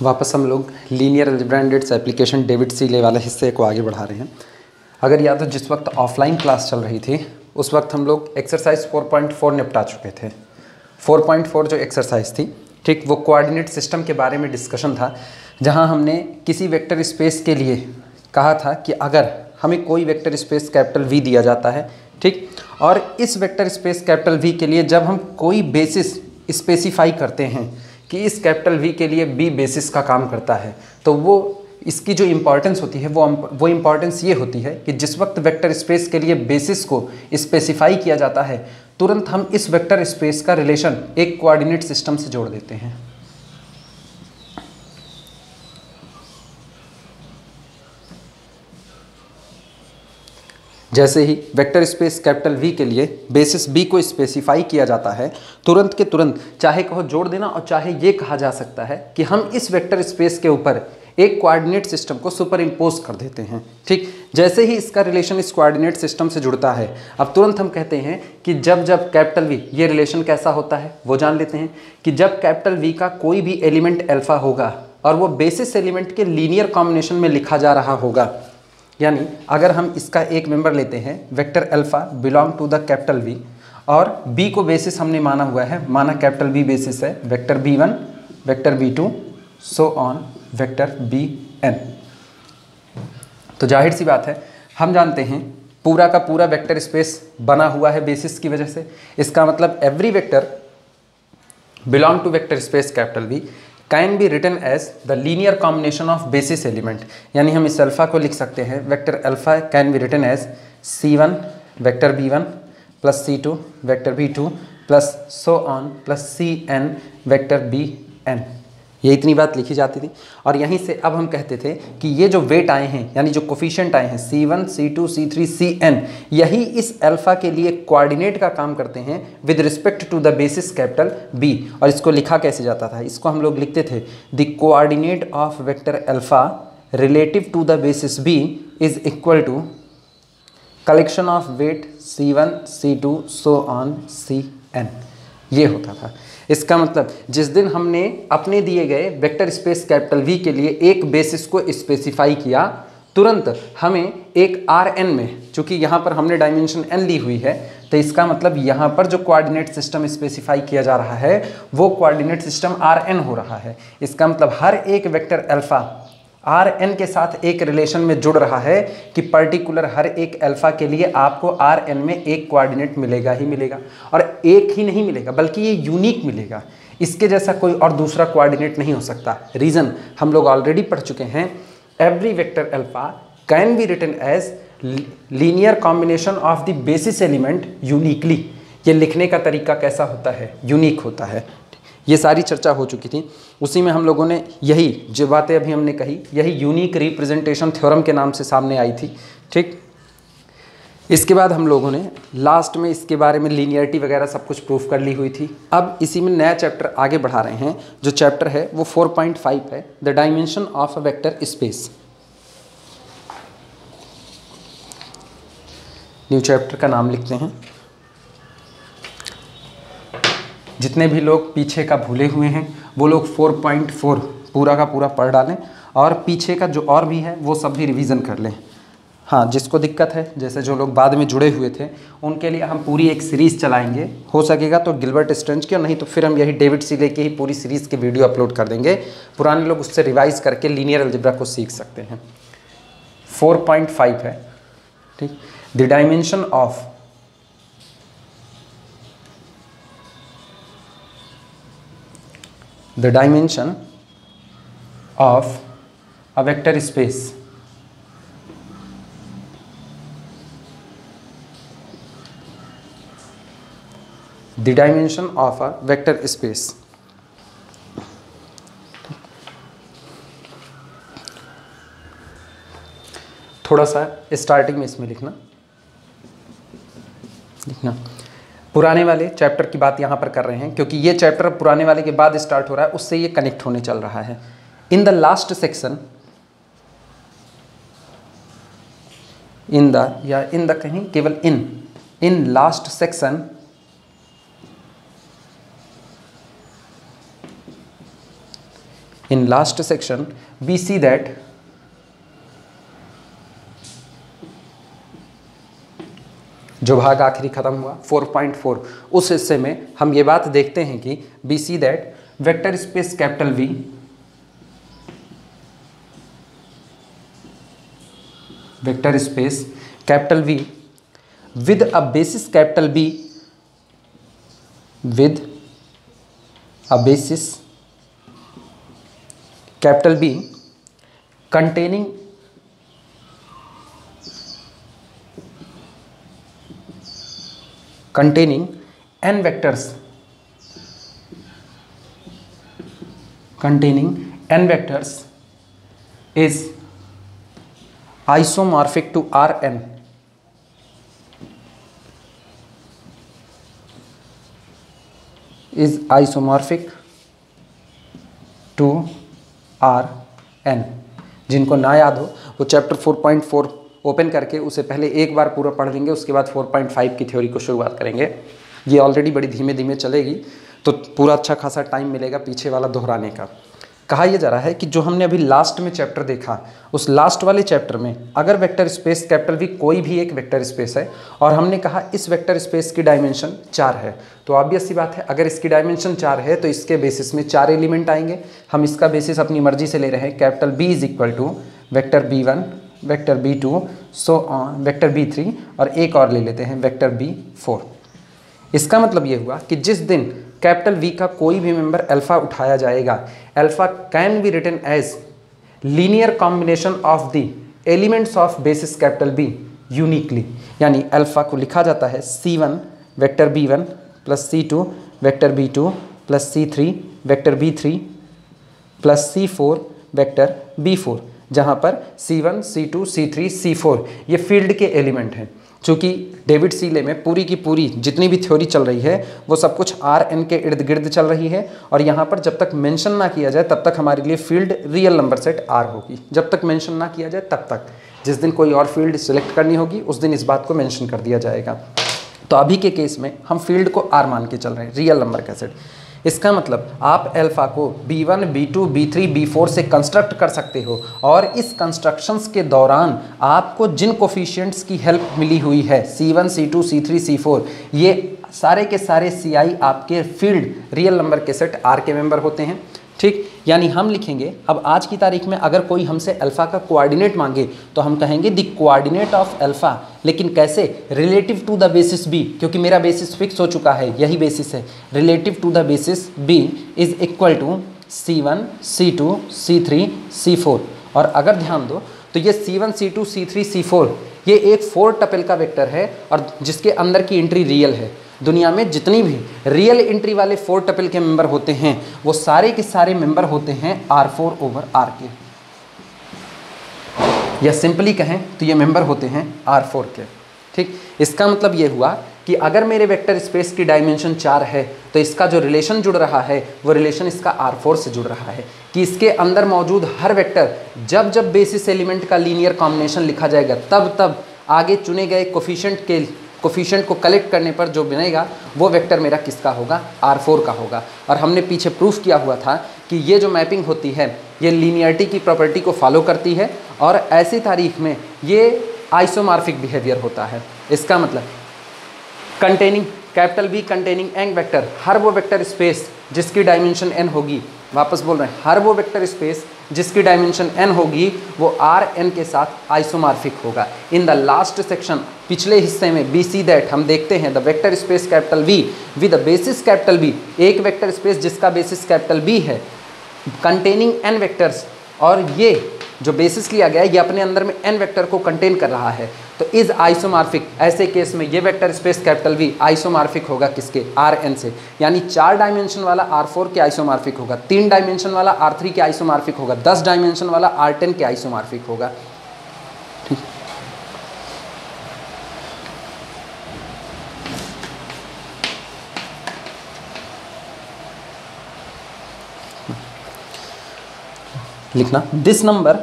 वापस हम लोग linear algebra and its application David C Lay वाले हिस्से को आगे बढ़ा रहे हैं। अगर याद हो जिस वक्त ऑफलाइन क्लास चल रही थी उस वक्त हम लोग एक्सरसाइज 4.4 निपटा चुके थे। 4.4 जो एक्सरसाइज थी, ठीक, वो कोऑर्डिनेट सिस्टम के बारे में डिस्कशन था, जहां हमने किसी वेक्टर स्पेस के लिए कहा था कि अगर हमें कोई वेक्टर स्पेस कैपिटल वी दिया जाता है, ठीक, और इस वेक्टर स्पेस कैपिटल वी के लिए जब हम कोई बेसिस स्पेसिफाई करते हैं कि इस कैपिटल वी के लिए बी बेसिस का काम करता है, तो वो इसकी जो इम्पॉर्टेंस होती है वो इम्पॉर्टेंस ये होती है कि जिस वक्त वेक्टर स्पेस के लिए बेसिस को स्पेसिफाई किया जाता है तुरंत हम इस वेक्टर स्पेस का रिलेशन एक कोऑर्डिनेट सिस्टम से जोड़ देते हैं। जैसे ही वेक्टर स्पेस कैपिटल वी के लिए बेसिस बी को स्पेसिफाई किया जाता है तुरंत के तुरंत चाहे कहो जोड़ देना और चाहे ये कहा जा सकता है कि हम इस वेक्टर स्पेस के ऊपर एक कोऑर्डिनेट सिस्टम को सुपर इम्पोज कर देते हैं। ठीक, जैसे ही इसका रिलेशन इस कोऑर्डिनेट सिस्टम से जुड़ता है अब तुरंत हम कहते हैं कि जब जब कैपिटल वी, ये रिलेशन कैसा होता है वो जान लेते हैं कि जब कैपिटल वी का कोई भी एलिमेंट अल्फा होगा और वो बेसिस एलिमेंट के लीनियर कॉम्बिनेशन में लिखा जा रहा होगा, यानी अगर हम इसका एक मेंबर लेते हैं vector alpha belong to the capital V और बी को बेसिस हमने माना हुआ है, माना कैपिटल बी बेसिस है, vector b1 vector b2 so on vector bn, तो जाहिर सी बात है हम जानते हैं पूरा का पूरा वेक्टर स्पेस बना हुआ है बेसिस की वजह से। इसका मतलब every vector belong to vector space capital V can be written as the linear combination of basis element, यानी हम इस अल्फा को लिख सकते हैं vector alpha can be written as c1 vector b1 plus c2 vector b2 plus so on plus cn vector bn। ये इतनी बात लिखी जाती थी और यहीं से अब हम कहते थे कि ये जो वेट आए हैं यानी जो कोफिशिएंट आए हैं c1 c2 c3 cn, यही इस अल्फा के लिए कोऑर्डिनेट का काम करते हैं with respect to the basis capital b। और इसको लिखा कैसे जाता था, इसको हम लोग लिखते थे the coordinate of vector alpha relative to the basis b is equal to collection of weight c1 c2 so on cn। ये होता था। इसका मतलब जिस दिन हमने अपने दिए गए वेक्टर स्पेस कैपिटल वी के लिए एक बेसिस को स्पेसिफाई किया तुरंत हमें एक Rn में, चूंकि यहाँ पर हमने डायमेंशन n ली हुई है, तो इसका मतलब यहाँ पर जो कोऑर्डिनेट सिस्टम स्पेसिफाई किया जा रहा है वो कोऑर्डिनेट सिस्टम Rn हो रहा है। इसका मतलब हर एक वेक्टर अल्फा Rn के साथ एक रिलेशन में जुड़ रहा है कि पर्टिकुलर हर एक अल्फा के लिए आपको Rn में एक कोऑर्डिनेट मिलेगा ही मिलेगा, और एक ही नहीं मिलेगा बल्कि ये यूनिक मिलेगा। इसके जैसा कोई और दूसरा कोऑर्डिनेट नहीं हो सकता। रीज़न हम लोग ऑलरेडी पढ़ चुके हैं, every vector alpha can be written as linear combination of the basis element uniquely. ये लिखने का तरीका कैसा होता है, यूनिक होता है। ये सारी चर्चा हो चुकी थी, उसी में हम लोगों ने यही जो बातें अभी हमने कही यही यूनिक रिप्रेजेंटेशन थ्योरम के नाम से सामने आई थी। ठीक, इसके बाद हम लोगों ने लास्ट में इसके बारे में लीनियरिटी वगैरह सब कुछ प्रूफ कर ली हुई थी। अब इसी में नया चैप्टर आगे बढ़ा रहे हैं, जो चैप्टर है वो 4.5 है, the dimension of a vector space. New chapter का नाम लिखते हैं। जितने भी लोग पीछे का भूले हुए हैं वो लोग 4.4 पूरा का पूरा पढ़ डालें और पीछे का जो और भी है वो सब भी रिवीजन कर लें। हाँ, जिसको दिक्कत है, जैसे जो लोग बाद में जुड़े हुए थे, उनके लिए हम पूरी एक सीरीज़ चलाएंगे। हो सकेगा तो गिलबर्ट स्ट्रेंज की, और नहीं तो फिर हम यही डेविड सीले की ही पूरी सीरीज़ के वीडियो अपलोड कर देंगे। पुराने लोग उससे रिवाइज़ करके लीनियर अलजेब्रा को सीख सकते हैं। 4.5 है, ठीक, the dimension of the dimension of a vector space the dimension of a vector space। थोड़ा सा स्टार्टिंग में इसमें लिखना पुराने वाले चैप्टर की बात यहाँ पर कर रहे हैं क्योंकि ये चैप्टर पुराने वाले के बाद स्टार्ट हो रहा है, उससे ये कनेक्ट होने चल रहा है। In the last section, in the या इन द कहीं केवल in last section In last section, we see that जो भाग आखिरी खत्म हुआ 4.4, उस हिस्से में हम ये बात देखते हैं कि we see that vector space capital V vector space capital V with a basis capital B with a basis capital B containing n vectors is isomorphic to Rn is isomorphic to Rn। जिनको ना याद हो वो chapter 4.4 open करके उसे पहले एक बार पूरा पढ़ लेंगे, उसके बाद 4.5 की थ्योरी को शुरुआत करेंगे। ये ऑलरेडी बड़ी धीमे धीमे चलेगी तो पूरा अच्छा खासा टाइम मिलेगा पीछे वाला दोहराने का। कहा यह जा रहा है कि जो हमने अभी लास्ट में चैप्टर देखा, उस लास्ट वाले चैप्टर में अगर वेक्टर स्पेस कैपिटल V कोई भी एक वेक्टर स्पेस है और हमने कहा इस वेक्टर स्पेस की डायमेंशन 4 है, तो ऑब्वियस सी बात है अगर इसकी डायमेंशन 4 है तो इसके बेसिस में 4 एलिमेंट आएंगे। हम इसका बेसिस अपनी मर्जी से ले रहे हैं, capital B is equal to vector B1, vector B2, so vector B3 और एक और ले लेते हैं वेक्टर B4। इसका मतलब ये हुआ कि जिस दिन कैपिटल V का कोई भी मेंबर अल्फा उठाया जाएगा, alpha can be written as linear combination of the elements of basis capital B यूनिकली। यानी अल्फा को लिखा जाता है C1 vector B1 plus C2 vector B2 plus C3 vector B3 plus C4 vector B4, जहाँ पर C1 C2 C3 C4 ये field के एलिमेंट हैं। चूँकि डेविड सीले में पूरी की पूरी जितनी भी थ्योरी चल रही है वो सब कुछ Rn के इर्द गिर्द चल रही है, और यहाँ पर जब तक मेंशन ना किया जाए तब तक हमारे लिए field real number set R होगी। जब तक मेंशन ना किया जाए तब तक, जिस दिन कोई और फील्ड सिलेक्ट करनी होगी उस दिन इस बात को मेंशन कर दिया जाएगा। तो अभी के केस में हम फील्ड को R मान के चल रहे हैं, रियल नंबर का सेट। इसका मतलब आप अल्फा को B1, B2, B3, B4 से कंस्ट्रक्ट कर सकते हो, और इस कंस्ट्रक्शंस के दौरान आपको जिन कोफिशिएंट्स की हेल्प मिली हुई है C1, C2, C3, C4, ये सारे के सारे Ci आपके फील्ड रियल नंबर के सेट R के मेंबर होते हैं। ठीक, यानी हम लिखेंगे अब आज की तारीख में अगर कोई हमसे अल्फ़ा का कोऑर्डिनेट मांगे तो हम कहेंगे द कोऑर्डिनेट ऑफ अल्फ़ा, लेकिन कैसे, relative to the basis B, क्योंकि मेरा बेसिस फिक्स हो चुका है, यही बेसिस है। Relative to the basis B is equal to C1, C2, C3, C4। और अगर ध्यान दो तो ये C1, C2, C3, C4 ये एक 4 टपल का वेक्टर है और जिसके अंदर की एंट्री रियल है। दुनिया में जितनी भी रियल एंट्री वाले 4 टपल के मेंबर होते हैं वो सारे के सारे मेंबर होते हैं R4 ओवर R के, या सिंपली कहें तो ये मेंबर होते हैं R4 के। ठीक, इसका मतलब ये हुआ कि अगर मेरे वेक्टर स्पेस की डायमेंशन 4 है तो इसका जो रिलेशन जुड़ रहा है वो रिलेशन इसका R4 से जुड़ रहा है कि इसके अंदर मौजूद हर वेक्टर जब जब बेसिस एलिमेंट का लीनियर कॉम्बिनेशन लिखा जाएगा तब तब आगे चुने गए कोफिशिएंट को कलेक्ट करने पर जो बनेगा वो वेक्टर मेरा किसका होगा, R4 का होगा। और हमने पीछे प्रूफ किया हुआ था कि ये जो मैपिंग होती है ये लीनियरिटी की प्रॉपर्टी को फॉलो करती है और ऐसी तारीख में ये आइसोमॉर्फिक बिहेवियर होता है। इसका मतलब containing capital B containing n vector, हर वो वेक्टर स्पेस जिसकी डायमेंशन n होगी, वापस बोल रहे हैं, हर वो वेक्टर स्पेस जिसकी डायमेंशन n होगी वो Rn के साथ आइसोमॉर्फिक होगा। इन द लास्ट सेक्शन, पिछले हिस्से में वी सी दैट हम देखते हैं the vector space capital V with the basis capital B, एक वेक्टर स्पेस जिसका बेसिस कैपिटल B है कंटेनिंग n वेक्टर्स, और ये जो बेसिस लिया गया है ये अपने अंदर में n वेक्टर को कंटेन कर रहा है, तो इज आइसोमॉर्फिक। ऐसे केस में ये vector space capital V isomorphic होगा किसके, Rn से। यानी 4 डायमेंशन वाला R4 के आइसोमॉर्फिक होगा, 3 डायमेंशन वाला R3 के आइसोमॉर्फिक होगा, 10 डायमेंशन वाला R10 के आइसोमॉर्फिक होगा। ठीक, लिखना दिस नंबर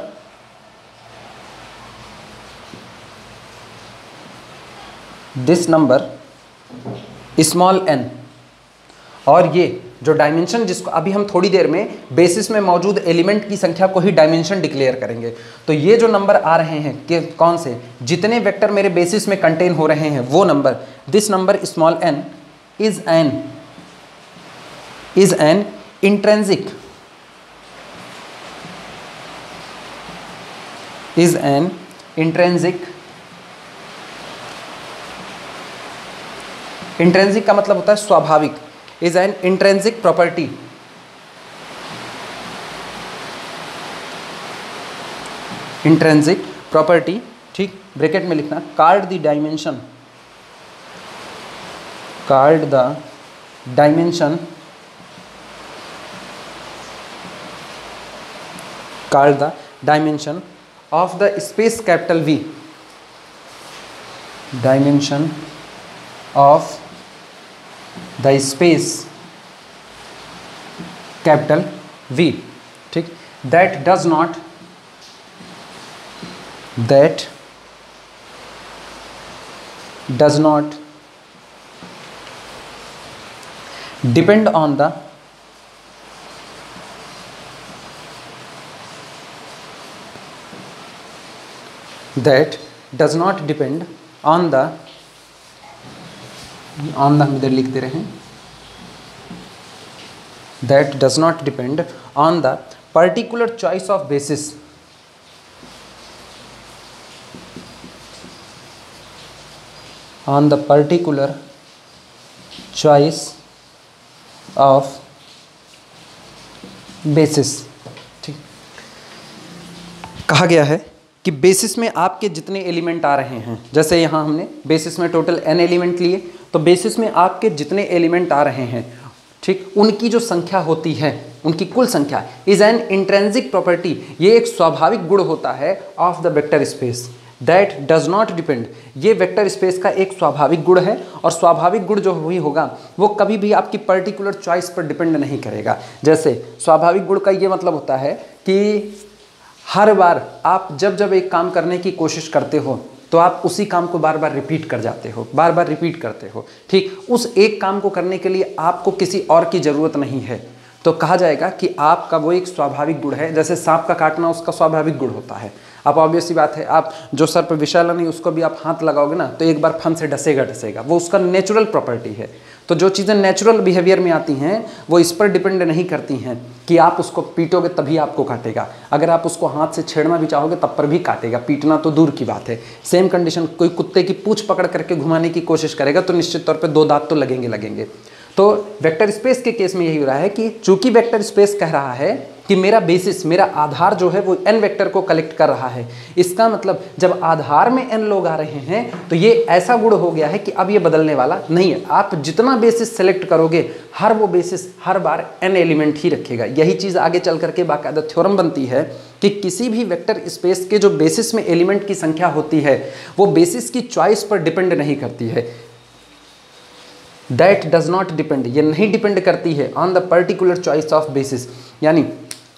स्मॉल n, और ये जो डायमेंशन जिसको अभी हम थोड़ी देर में बेसिस में मौजूद एलिमेंट की संख्या को ही डायमेंशन डिक्लेयर करेंगे। तो ये जो नंबर आ रहे हैं कि कौन से, जितने वेक्टर मेरे बेसिस में कंटेन हो रहे हैं वो number, this number small n is an intrinsic intrinsic का मतलब होता है स्वाभाविक, इज एन इंट्रिंसिक प्रॉपर्टी ठीक, ब्रैकेट में लिखना, card the dimension of the space capital V, dimension of the space capital V, ठीक, that does not depend on the हम इधर लिखते रहे, that does not depend on the particular choice of basis ठीक। कहा गया है कि बेसिस में आपके जितने एलिमेंट आ रहे हैं, जैसे यहाँ हमने बेसिस में टोटल n एलिमेंट लिए, तो बेसिस में आपके जितने एलिमेंट आ रहे हैं, ठीक, उनकी जो संख्या होती है, उनकी कुल संख्या इज एन इंट्रिंसिक प्रॉपर्टी, ये एक स्वाभाविक गुण होता है of the vector space that does not depend, ये वेक्टर स्पेस का एक स्वाभाविक गुण है, और स्वाभाविक गुण जो भी होगा वो कभी भी आपकी पर्टिकुलर चॉइस पर डिपेंड नहीं करेगा। जैसे स्वाभाविक गुण का ये मतलब होता है कि हर बार आप जब एक काम करने की कोशिश करते हो तो आप उसी काम को बार बार रिपीट करते हो, ठीक, उस एक काम को करने के लिए आपको किसी और की ज़रूरत नहीं है, तो कहा जाएगा कि आपका वो एक स्वाभाविक गुण है। जैसे सांप का काटना उसका स्वाभाविक गुण होता है, आप ऑब्वियस सी बात है, आप जो सर पर विषैला नहीं उसको भी आप हाथ लगाओगे ना तो एक बार फन से डसेगा, वो उसका नेचुरल प्रॉपर्टी है। तो जो चीज़ें नेचुरल बिहेवियर में आती हैं वो इस पर डिपेंड नहीं करती हैं कि आप उसको पीटोगे तभी आपको काटेगा, अगर आप उसको हाथ से छेड़ना भी चाहोगे तब पर भी काटेगा, पीटना तो दूर की बात है। सेम कंडीशन, कोई कुत्ते की पूंछ पकड़ करके घुमाने की कोशिश करेगा तो निश्चित तौर पे 2 दांत तो लगेंगे। तो वेक्टर स्पेस के केस में यही हो रहा है कि चूंकि वेक्टर स्पेस कह रहा है कि मेरा बेसिस, मेरा आधार जो है वो n वेक्टर को कलेक्ट कर रहा है, इसका मतलब जब आधार में n लोग आ रहे हैं तो ये ऐसा गुण हो गया है कि अब ये बदलने वाला नहीं है। आप जितना बेसिस सेलेक्ट करोगे हर वो बेसिस हर बार n एलिमेंट ही रखेगा। यही चीज़ आगे चल करके बाकायदा थ्योरम बनती है कि किसी भी वेक्टर स्पेस के जो बेसिस में एलिमेंट की संख्या होती है वो बेसिस की चॉइस पर डिपेंड नहीं करती है। दैट डज नॉट डिपेंड, ये नहीं डिपेंड करती है on the particular choice of basis. यानी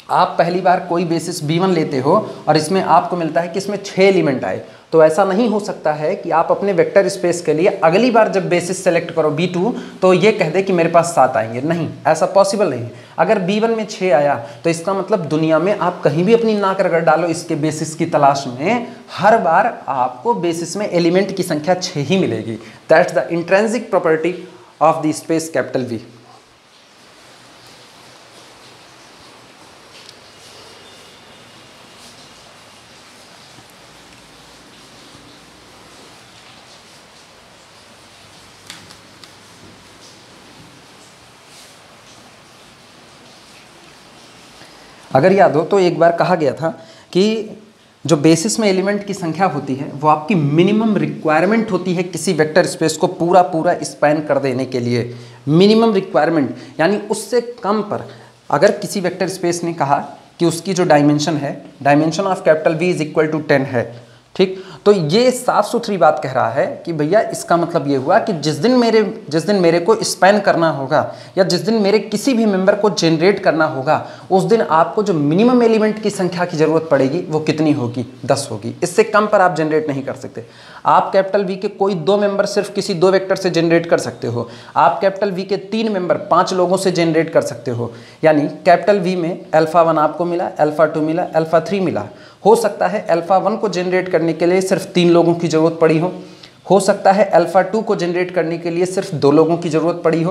आप पहली बार कोई बेसिस B1 लेते हो और इसमें आपको मिलता है कि इसमें 6 एलिमेंट आए, तो ऐसा नहीं हो सकता है कि आप अपने वेक्टर स्पेस के लिए अगली बार जब बेसिस सेलेक्ट करो B2 तो ये कह दे कि मेरे पास 7 आएंगे, नहीं, ऐसा पॉसिबल नहीं। अगर B1 में 6 आया तो इसका मतलब दुनिया में आप कहीं भी अपनी नाक रगड़ डालो इसके बेसिस की तलाश में, हर बार आपको बेसिस में एलिमेंट की संख्या 6 ही मिलेगी। That's the intrinsic property of the space capital V। अगर याद हो तो एक बार कहा गया था कि जो बेसिस में एलिमेंट की संख्या होती है वो आपकी मिनिमम रिक्वायरमेंट होती है किसी वेक्टर स्पेस को पूरा स्पैन कर देने के लिए। मिनिमम रिक्वायरमेंट यानी उससे कम पर अगर किसी वेक्टर स्पेस ने कहा कि उसकी जो डायमेंशन है, dimension of capital V is equal to 10 है, ठीक, तो ये साफ सुथरी बात कह रहा है कि भैया इसका मतलब ये हुआ कि जिस दिन मेरे को स्पैन करना होगा या जिस दिन मेरे किसी भी मेंबर को जनरेट करना होगा, उस दिन आपको जो मिनिमम एलिमेंट की संख्या की जरूरत पड़ेगी वो कितनी होगी? 10 होगी। इससे कम पर आप जनरेट नहीं कर सकते। आप कैपिटल वी के कोई 2 मेंबर सिर्फ किसी 2 वेक्टर से जनरेट कर सकते हो। आप कैपिटल वी के 3 मेंबर 5 लोगों से जनरेट कर सकते हो। यानी कैपिटल वी में अल्फा 1 आपको मिला, अल्फा 2 मिला, अल्फा 3 मिला। हो सकता है अल्फा 1 को जनरेट करने के लिए सिर्फ 3 लोगों की जरूरत पड़ी हो सकता है अल्फा 2 को जनरेट करने के लिए सिर्फ 2 लोगों की जरूरत पड़ी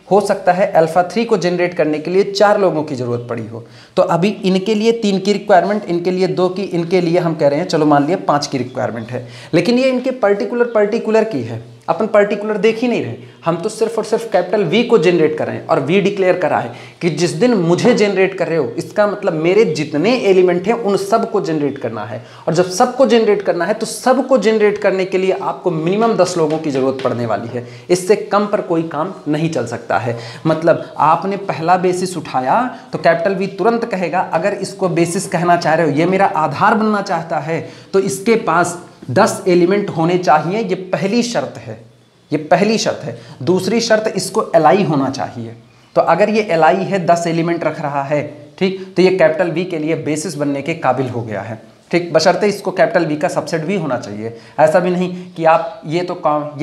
हो सकता है अल्फा 3 को जनरेट करने के लिए 4 लोगों की जरूरत पड़ी हो। तो अभी इनके लिए 3 की रिक्वायरमेंट, इनके लिए 2 की, इनके लिए हम कह रहे हैं चलो मान लिया 5 की रिक्वायरमेंट है। लेकिन ये इनके पर्टिकुलर की है, अपन पर्टिकुलर देख ही नहीं रहे, हम तो सिर्फ और सिर्फ कैपिटल वी को जनरेट कर रहे हैं। और वी डिक्लेयर करा है कि जिस दिन मुझे जनरेट कर रहे हो, इसका मतलब मेरे जितने एलिमेंट हैं उन सब को जनरेट करना है। और जब सबको जनरेट करना है तो सबको जनरेट करने के लिए आपको मिनिमम 10 लोगों की जरूरत पड़ने वाली है। इससे कम पर कोई काम नहीं चल सकता है। मतलब आपने पहला बेसिस उठाया तो कैपिटल वी तुरंत कहेगा, अगर इसको बेसिस कहना चाह रहे हो, ये मेरा आधार बनना चाहता है, तो इसके पास 10 एलिमेंट होने चाहिए। ये पहली शर्त है, ये पहली शर्त है। दूसरी शर्त, इसको एलआई होना चाहिए। तो अगर ये एलआई है, 10 एलिमेंट रख रहा है, ठीक, तो ये कैपिटल वी के लिए बेसिस बनने के काबिल हो गया है। ठीक, बशर्ते इसको कैपिटल वी का सबसेट भी होना चाहिए। ऐसा भी नहीं कि आप ये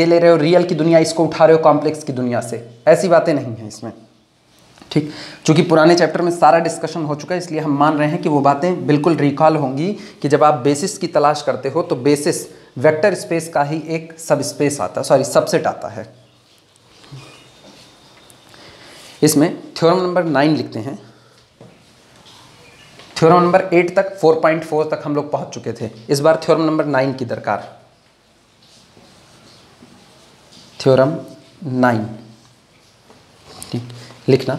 ले रहे हो रियल की दुनिया, इसको उठा रहे हो कॉम्प्लेक्स की दुनिया से, ऐसी बातें नहीं हैं इसमें। ठीक, चूंकि पुराने चैप्टर में सारा डिस्कशन हो चुका है, इसलिए हम मान रहे हैं कि वो बातें बिल्कुल रिकॉल होंगी कि जब आप बेसिस की तलाश करते हो तो बेसिस वेक्टर स्पेस का ही एक सब स्पेस आता, सबसेट आता है। इसमें थ्योरम नंबर 9 लिखते हैं। थ्योरम नंबर 8 तक 4.4 तक हम लोग पहुंच चुके थे। इस बार थ्योरम नंबर 9 की दरकार। थ्योरम 9 लिखना,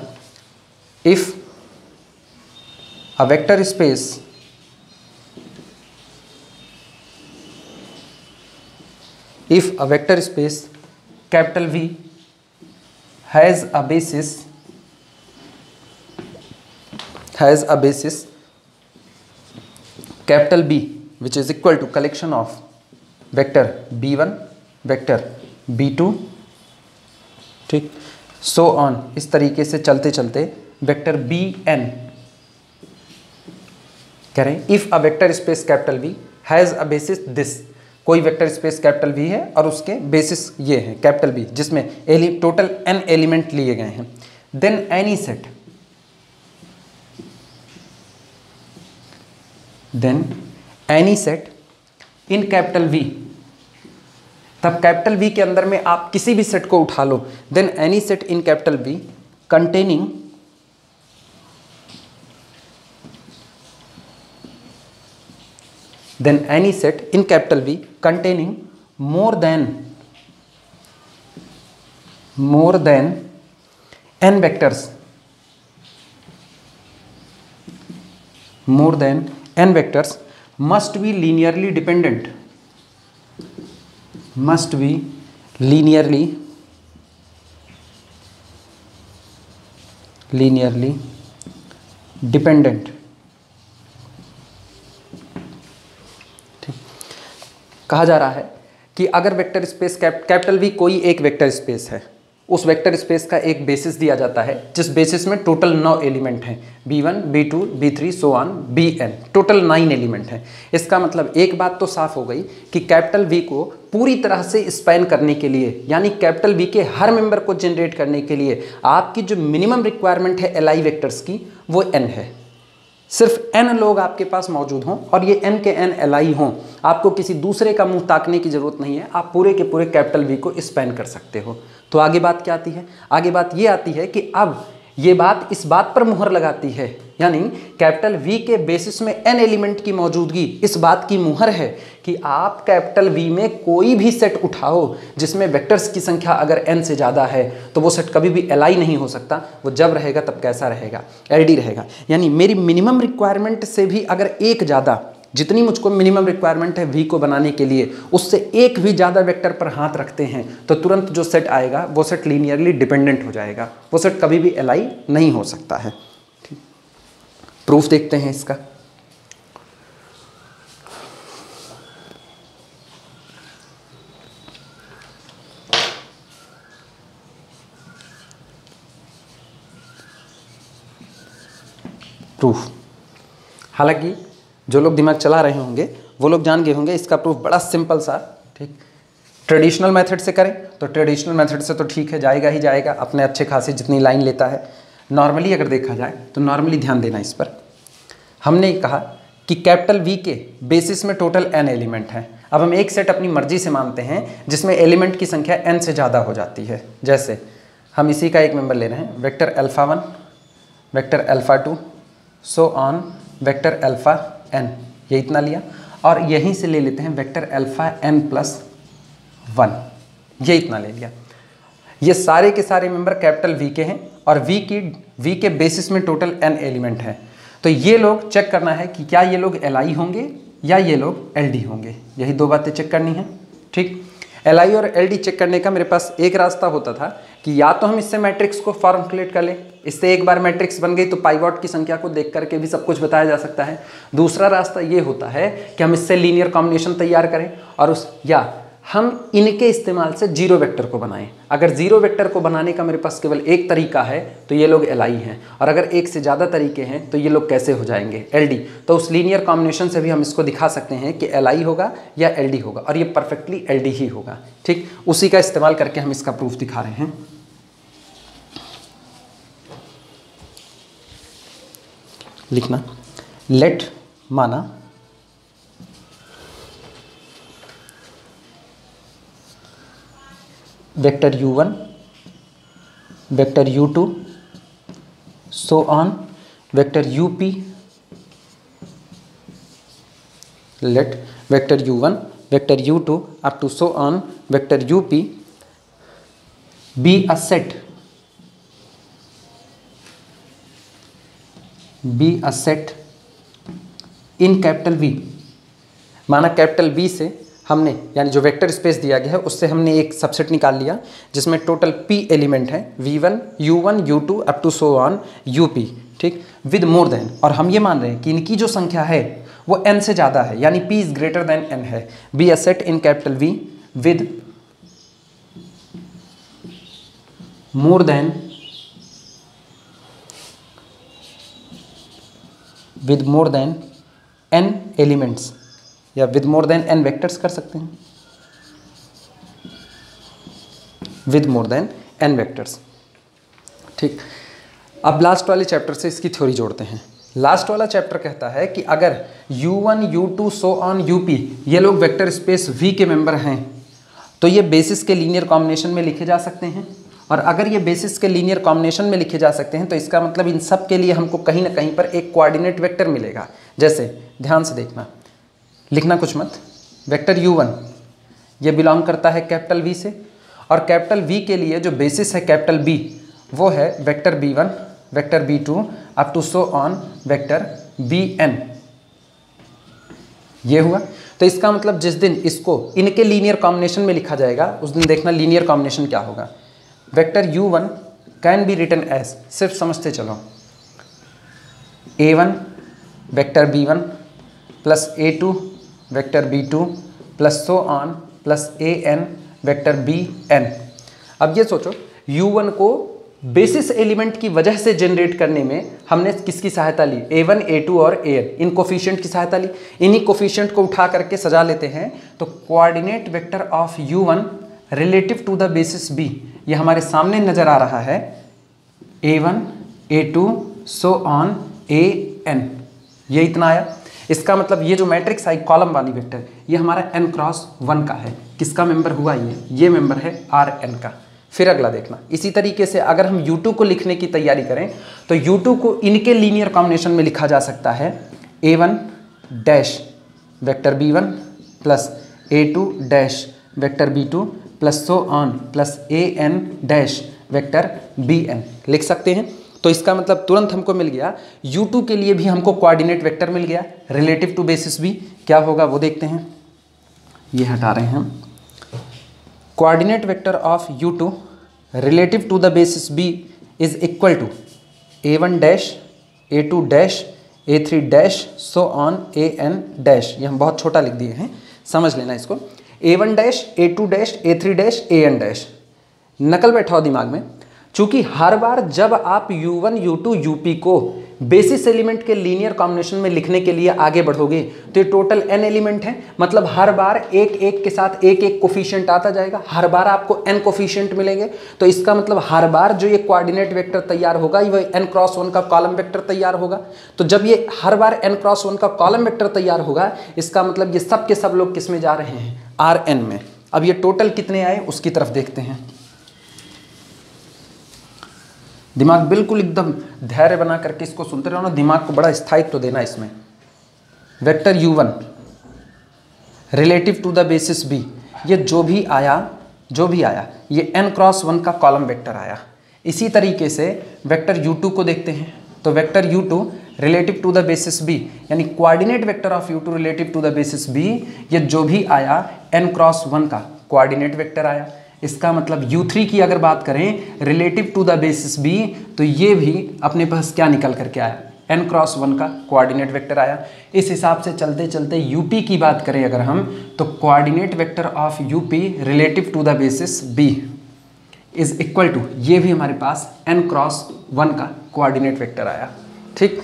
if a vector space capital V has a basis capital B which is equal to collection of vector B1 vector B2, ठीक, सो ऑन, इस तरीके से चलते चलते वेक्टर Bn कह रहे हैं if a vector space capital V has a basis this. कोई वेक्टर स्पेस कैपिटल V है और उसके बेसिस ये है कैपिटल B, जिसमें टोटल n एलिमेंट लिए गए हैं। Then any set in capital V, तब कैपिटल V के अंदर में आप किसी भी सेट को उठा लो। Then any set in capital V containing more than n vectors must be linearly dependent, कहा जा रहा है कि अगर वेक्टर स्पेस कैपिटल V कोई एक वेक्टर स्पेस है, उस वेक्टर स्पेस का एक बेसिस दिया जाता है जिस बेसिस में टोटल 9 एलिमेंट हैं, B1 B2 B3 so on Bn, total 9 element हैं। इसका मतलब एक बात तो साफ हो गई कि कैपिटल V को पूरी तरह से स्पैन करने के लिए, यानी कैपिटल V के हर मेंबर को जनरेट करने के लिए आपकी जो मिनिमम रिक्वायरमेंट है एलआई वेक्टर्स की, वो n है। सिर्फ n लोग आपके पास मौजूद हों और ये n के n एलआई हों, आपको किसी दूसरे का मुंह ताकने की जरूरत नहीं है, आप पूरे के पूरे कैपिटल V को स्पैन कर सकते हो। तो आगे बात क्या आती है? आगे बात ये आती है कि अब ये बात इस बात पर मुहर लगाती है, यानी कैपिटल V के बेसिस में n एलिमेंट की मौजूदगी इस बात की मुहर है कि आप कैपिटल V में कोई भी सेट उठाओ जिसमें वेक्टर्स की संख्या अगर n से ज़्यादा है तो वो सेट कभी भी एलआई नहीं हो सकता। वो जब रहेगा तब कैसा रहेगा? एलडी रहेगा। यानी मेरी मिनिमम रिक्वायरमेंट से भी अगर एक ज़्यादा, जितनी मुझको मिनिमम रिक्वायरमेंट है V को बनाने के लिए, उससे एक भी ज़्यादा वेक्टर पर हाथ रखते हैं तो तुरंत जो सेट आएगा वो सेट लीनियरली डिपेंडेंट हो जाएगा, वो सेट कभी भी एलआई नहीं हो सकता है। ठीक, प्रूफ देखते हैं इसका। हालांकि जो लोग दिमाग चला रहे होंगे वो लोग जान गए होंगे इसका प्रूफ बड़ा सिंपल सा, ठीक। ट्रेडिशनल मेथड से करें तो ट्रेडिशनल मेथड से तो ठीक है, जाएगा ही जाएगा अपने अच्छे खासे जितनी लाइन लेता है। नॉर्मली अगर देखा जाए तो नॉर्मली ध्यान देना इस पर, हमने कहा कि कैपिटल वी के बेसिस में टोटल n एलिमेंट हैं। अब हम एक सेट अपनी मर्जी से मानते हैं जिसमें एलिमेंट की संख्या n से ज़्यादा हो जाती है। जैसे हम इसी का एक मेंबर ले रहे हैं, vector alpha 1, vector alpha 2, so on vector alpha n, ये इतना लिया। और यहीं से ले लेते हैं वेक्टर अल्फ़ा n प्लस 1, ये इतना ले लिया। ये सारे के सारे मेंबर कैपिटल वी के हैं और वी के बेसिस में टोटल n एलिमेंट है। तो ये लोग चेक करना है कि क्या ये लोग LI होंगे या ये लोग LD होंगे, यही दो बातें चेक करनी है, ठीक। LI और LD चेक करने का मेरे पास एक रास्ता होता था कि या तो हम इससे मैट्रिक्स को फॉर्मुलेट कर लें, इससे एक बार मैट्रिक्स बन गई तो पाइवॉट की संख्या को देख करके भी सब कुछ बताया जा सकता है। दूसरा रास्ता ये होता है कि हम इससे लीनियर कॉम्बिनेशन तैयार करें और या हम इनके इस्तेमाल से जीरो वेक्टर को बनाएं। अगर जीरो वेक्टर को बनाने का मेरे पास केवल एक तरीका है तो ये लोग LI हैं, और अगर एक से ज़्यादा तरीके हैं तो ये लोग कैसे हो जाएंगे LD। तो उस लीनियर कॉम्बिनेशन से भी हम इसको दिखा सकते हैं कि LI होगा या LD होगा, और ये परफेक्टली LD ही होगा, ठीक। उसी का इस्तेमाल करके हम इसका प्रूफ दिखा रहे हैं। लिखना, लेट माना vector u1, vector u2, so on vector up, let vector u1, vector u2 up to so on vector up be a set in capital V। माना कैपिटल V से हमने, यानी जो वेक्टर स्पेस दिया गया है उससे हमने एक सबसेट निकाल लिया जिसमें टोटल P एलिमेंट है, V1, U1, U2 up to so on UP, ठीक, विद मोर देन। और हम ये मान रहे हैं कि इनकी जो संख्या है वो n से ज़्यादा है, यानी P is greater than n है। Be a set in capital V with more than n elements, या with more than n vectors कर सकते हैं, with more than n vectors, ठीक। अब लास्ट वाले चैप्टर से इसकी थ्योरी जोड़ते हैं। लास्ट वाला चैप्टर कहता है कि अगर u1, u2, so on up ये लोग वेक्टर स्पेस V के मेंबर हैं तो ये बेसिस के लीनियर कॉम्बिनेशन में लिखे जा सकते हैं। और अगर ये बेसिस के लीनियर कॉम्बिनेशन में लिखे जा सकते हैं तो इसका मतलब इन सब के लिए हमको कहीं ना कहीं पर एक कोऑर्डिनेट वेक्टर मिलेगा। जैसे ध्यान से देखना, लिखना कुछ मत, वेक्टर u1 ये बिलोंग करता है कैपिटल V से, और कैपिटल V के लिए जो बेसिस है कैपिटल B वो है vector b1, vector b2 up to so on vector bn। ये हुआ। तो इसका मतलब जिस दिन इसको इनके लीनियर कॉम्बिनेशन में लिखा जाएगा उस दिन देखना लीनियर कॉम्बिनेशन क्या होगा। Vector u1 can be written as, सिर्फ समझते चलो, a1 vector b1 plus a2 vector b2 plus so on plus an vector bn। अब ये सोचो u1 को बेसिस एलिमेंट की वजह से जनरेट करने में हमने किसकी सहायता ली, a1, a2 और an, इन कोफिशिएंट की सहायता ली। इन्हीं कोफिशिएंट को उठा करके सजा लेते हैं तो coordinate vector of u1 relative to the basis b ये हमारे सामने नजर आ रहा है, a1, a2 so on an। ये इतना आया। इसका मतलब ये जो मैट्रिक्स आई कॉलम वाली वेक्टर ये हमारा n क्रॉस 1 का है। किसका मेंबर हुआ ये मेंबर है Rn का। फिर अगला देखना, इसी तरीके से अगर हम u2 को लिखने की तैयारी करें तो u2 को इनके लीनियर कॉम्बिनेशन में लिखा जा सकता है, a1 dash vector b1 plus a2 dash vector b2 plus so on plus an dash vector bn लिख सकते हैं। तो इसका मतलब तुरंत हमको मिल गया u2 के लिए भी हमको कोऑर्डिनेट वेक्टर मिल गया रिलेटिव टू बेसिस b। क्या होगा वो देखते हैं, ये हटा रहे हैं हम। Coordinate vector of u2 relative to the basis b is equal to a1 dash a2 dash a3 dash so on an dash. ये हम बहुत छोटा लिख दिए हैं, समझ लेना इसको। a1 dash a2 dash a3 dash an dash, नकल बैठाओ दिमाग में चूंकि हर बार जब आप u1 u2 up को बेसिस एलिमेंट के लीनियर कॉम्बिनेशन में लिखने के लिए आगे बढ़ोगे तो ये टोटल n एलिमेंट है, मतलब हर बार एक एक के साथ एक एक कोफिशिएंट आता जाएगा, हर बार आपको n कोफिशिएंट मिलेंगे। तो इसका मतलब हर बार जो ये कोऑर्डिनेट वेक्टर तैयार होगा वह n×1 का कॉलम वेक्टर तैयार होगा। तो जब ये हर बार n×1 का कॉलम वेक्टर तैयार होगा, इसका मतलब ये सब के सब लोग किस में जा रहे हैं, Rn में। अब ये टोटल कितने आए उसकी तरफ देखते हैं। दिमाग बिल्कुल एकदम धैर्य बना करके इसको सुनते रहो ना, दिमाग को बड़ा स्थायित्व तो देना इसमें। Vector u1 relative to the basis b, ये जो भी आया ये n×1 का कॉलम वेक्टर आया। इसी तरीके से वेक्टर u2 को देखते हैं, तो vector u2 relative to the basis b, यानी coordinate vector of u2 relative to the basis b, ये जो भी आया n×1 का कोऑर्डिनेट वेक्टर आया। इसका मतलब u3 की अगर बात करें relative to the basis b, तो ये भी अपने पास क्या निकल करके आया, n×1 का कोऑर्डिनेट वेक्टर आया। इस हिसाब से चलते चलते यूपी की बात करें अगर हम, तो coordinate vector of U P relative to the basis b is equal to, ये भी हमारे पास n×1 का कोऑर्डिनेट वेक्टर आया। ठीक,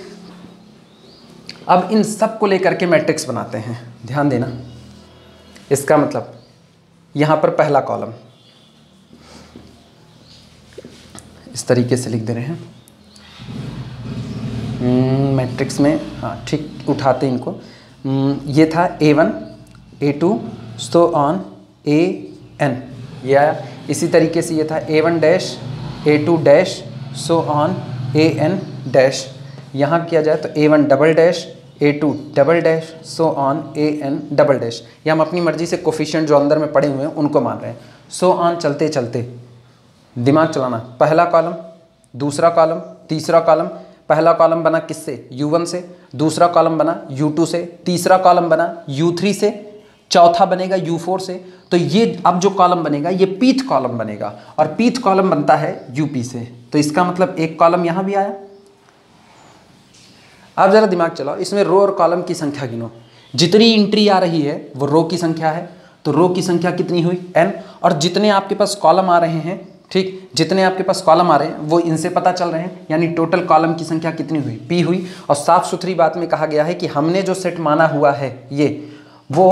अब इन सब को लेकर के मैट्रिक्स बनाते हैं, ध्यान देना। इसका मतलब यहाँ पर पहला कॉलम इस तरीके से लिख दे रहे हैं मैट्रिक्स में, हाँ ठीक, उठाते इनको। ये था a1 a2 so on an, ये आया। इसी तरीके से ये था a1 dash a2 dash so on an dash. यहाँ किया जाए तो a1 double dash a2 double dash so on an double dash. ये हम अपनी मर्जी से कोफिशिएंट जो अंदर में पड़े हुए हैं उनको मान रहे हैं। सो ऑन चलते चलते दिमाग चलाना, पहला कॉलम, दूसरा कॉलम, तीसरा कॉलम। पहला कॉलम बना किससे, u1 से, दूसरा कॉलम बना u2 से, तीसरा कॉलम बना u3 से, चौथा बनेगा u4 से। तो ये अब जो कॉलम बनेगा ये पीथ कॉलम बनेगा, और पीथ कॉलम बनता है यूपी से। तो इसका मतलब एक कॉलम यहाँ भी आया। अब जरा दिमाग चलाओ, इसमें रो और कॉलम की संख्या गिनो। जितनी एंट्री आ रही है वो रो की संख्या है, तो रो की संख्या कितनी हुई, n। और जितने आपके पास कॉलम आ रहे हैं, ठीक, जितने आपके पास कॉलम आ रहे हैं वो इनसे पता चल रहे हैं, यानी टोटल कॉलम की संख्या कितनी हुई, p हुई। और साफ सुथरी बात में कहा गया है कि हमने जो सेट माना हुआ है ये वो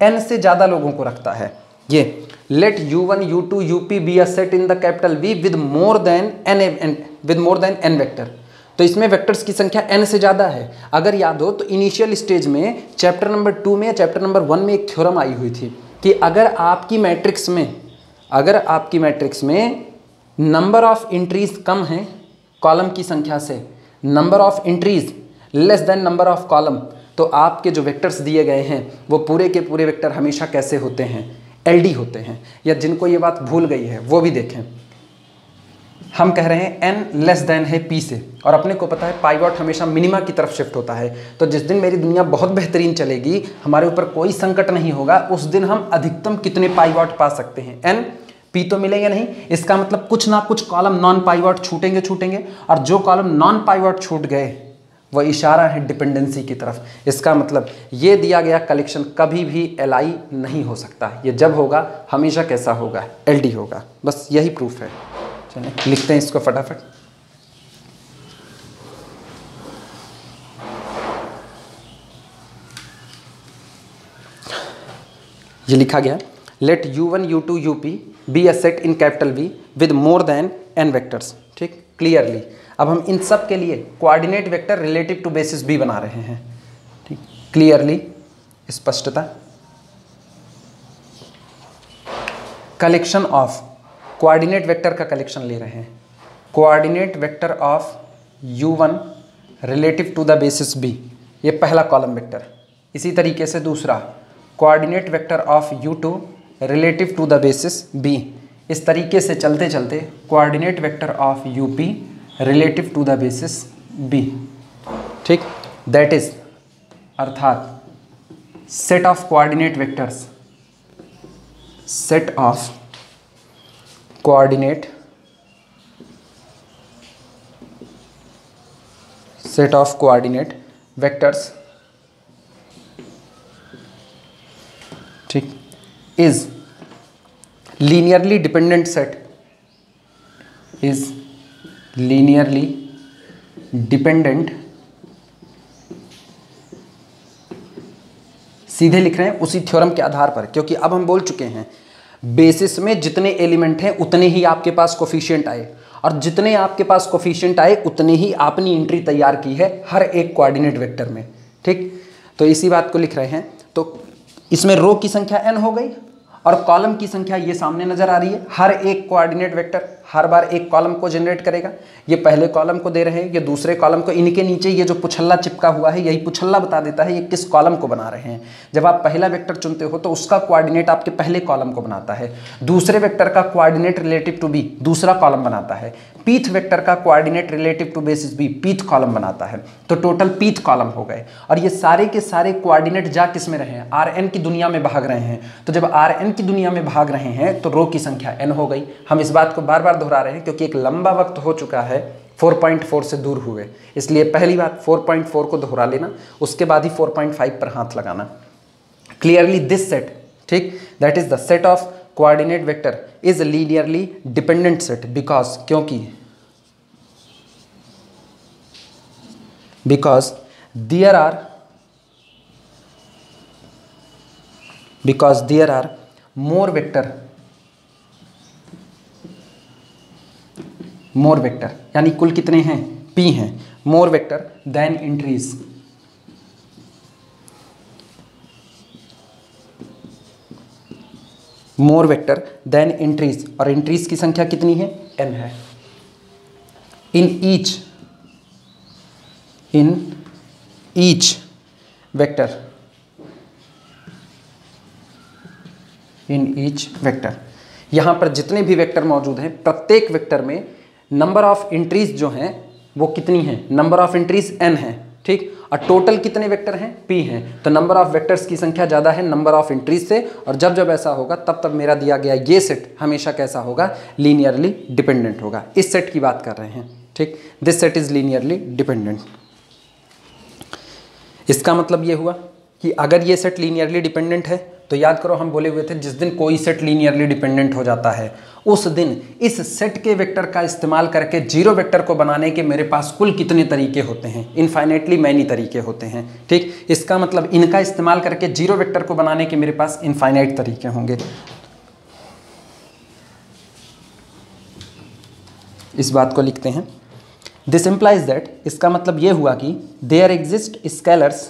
n से ज़्यादा लोगों को रखता है। ये let u1 u2 up be a set in the capital V with more than n vector. तो इसमें वेक्टर्स की संख्या n से ज़्यादा है। अगर याद हो तो इनिशियल स्टेज में चैप्टर नंबर 2 में या चैप्टर नंबर 1 में एक थ्योरम आई हुई थी कि अगर आपकी मैट्रिक्स में नंबर ऑफ एंट्रीज कम है कॉलम की संख्या से, number of entries less than number of column, तो आपके जो वेक्टर्स दिए गए हैं वो पूरे के पूरे वेक्टर हमेशा कैसे होते हैं, एलडी होते हैं। या जिनको ये बात भूल गई है वो भी देखें। हम कह रहे हैं n लेस देन है p से, और अपने को पता है पाइवॉट हमेशा मिनिमा की तरफ शिफ्ट होता है। तो जिस दिन मेरी दुनिया बहुत बेहतरीन चलेगी, हमारे ऊपर कोई संकट नहीं होगा, उस दिन हम अधिकतम कितने पाइवॉट पा सकते हैं, n। p तो मिलेंगे नहीं, इसका मतलब कुछ ना कुछ कॉलम नॉन पाइवॉट छूटेंगे, और जो कॉलम नॉन पाइवॉट छूट गए वह इशारा है डिपेंडेंसी की तरफ। इसका मतलब ये दिया गया कलेक्शन कभी भी li नहीं हो सकता, ये जब होगा हमेशा कैसा होगा, ld होगा। बस यही प्रूफ है। चलिए लिखते हैं इसको फटाफट। ये लिखा गया, let u1 u2 up be a set in capital V with more than n vectors. ठीक, क्लियरली। अब हम इन सब के लिए coordinate vector relative to basis B बना रहे हैं। ठीक, क्लियरली, स्पष्टता। कलेक्शन ऑफ कोऑर्डिनेट वेक्टर का कलेक्शन ले रहे हैं। Coordinate vector of u1 relative to the basis B, ये पहला कॉलम वेक्टर। इसी तरीके से दूसरा coordinate vector of u2 relative to the basis B। इस तरीके से चलते चलते coordinate vector of UP relative to the basis B। ठीक, दैट इज, अर्थात set of coordinate vectors, set of coordinate vectors, ठीक, is linearly dependent set, is linearly dependent, सीधे लिख रहे हैं उसी थ्योरम के आधार पर, क्योंकि अब हम बोल चुके हैं बेसिस में जितने एलिमेंट हैं उतने ही आपके पास कोफिशिएंट आए, और जितने आपके पास कोफिशिएंट आए उतने ही आपने एंट्री तैयार की है हर एक कोऑर्डिनेट वेक्टर में। ठीक, तो इसी बात को लिख रहे हैं। तो इसमें रो की संख्या n हो गई और कॉलम की संख्या ये सामने नजर आ रही है। हर एक कोऑर्डिनेट वेक्टर हर बार एक कॉलम को जनरेट करेगा। ये पहले कॉलम को दे रहे हैं, ये दूसरे कॉलम को, इनके नीचे ये जो पुछल्ला चिपका हुआ है यही पुछल्ला बता देता है ये किस कॉलम को बना रहे हैं। जब आप पहला वेक्टर चुनते हो तो उसका कोऑर्डिनेट आपके पहले कॉलम को बनाता है, दूसरे वेक्टर का कोऑर्डिनेट रिलेटिव टू बी दूसरा कॉलम बनाता है, पीथ वेक्टर का coordinate relative to basis B pth column बनाता है। तो टोटल पीथ कॉलम हो गए, और ये सारे के सारे कोऑर्डिनेट जा किस में रहे हैं, Rn की दुनिया में भाग रहे हैं। तो जब Rn की दुनिया में भाग रहे हैं तो रो की संख्या n हो गई। हम इस बात को बार बार दोहरा रहे हैं क्योंकि एक लंबा वक्त हो चुका है 4.4 से दूर हुए, इसलिए पहली बात 4.4 को दोहरा लेना, उसके बाद ही 4.5 पर हाथ लगाना। क्लियरली दिस सेट, ठीक, that is the set of coordinate vector is linearly dependent set because, क्योंकि because there are more vector यानी कुल कितने हैं, p हैं, more vector than entries, more vector than entries, और entries की संख्या कितनी है, n है। in each vector, यहाँ पर जितने भी वेक्टर मौजूद हैं प्रत्येक वेक्टर में नंबर ऑफ एंट्रीज जो हैं वो कितनी हैं, नंबर ऑफ एंट्रीज n है। ठीक, और टोटल कितने वेक्टर हैं, p हैं। तो नंबर ऑफ वेक्टर्स की संख्या ज़्यादा है नंबर ऑफ एंट्रीज से, और जब जब ऐसा होगा तब तब मेरा दिया गया ये सेट हमेशा कैसा होगा, लीनियरली डिपेंडेंट होगा। इस सेट की बात कर रहे हैं। ठीक, this set is linearly dependent. इसका मतलब ये हुआ कि अगर ये सेट लीनियरली डिपेंडेंट है तो याद करो हम बोले हुए थे जिस दिन कोई सेट लीनियरली डिपेंडेंट हो जाता है उस दिन इस सेट के वेक्टर का इस्तेमाल करके जीरो वेक्टर को बनाने के मेरे पास कुल कितने तरीके होते हैं, इनफाइनाइटली मैनी तरीके होते हैं। ठीक, इसका मतलब इनका इस्तेमाल करके जीरो वेक्टर को बनाने के मेरे पास इनफाइनाइट तरीके होंगे। इस बात को लिखते हैं, दिस इम्प्लाइज दैट, इसका मतलब ये हुआ कि there exist scalars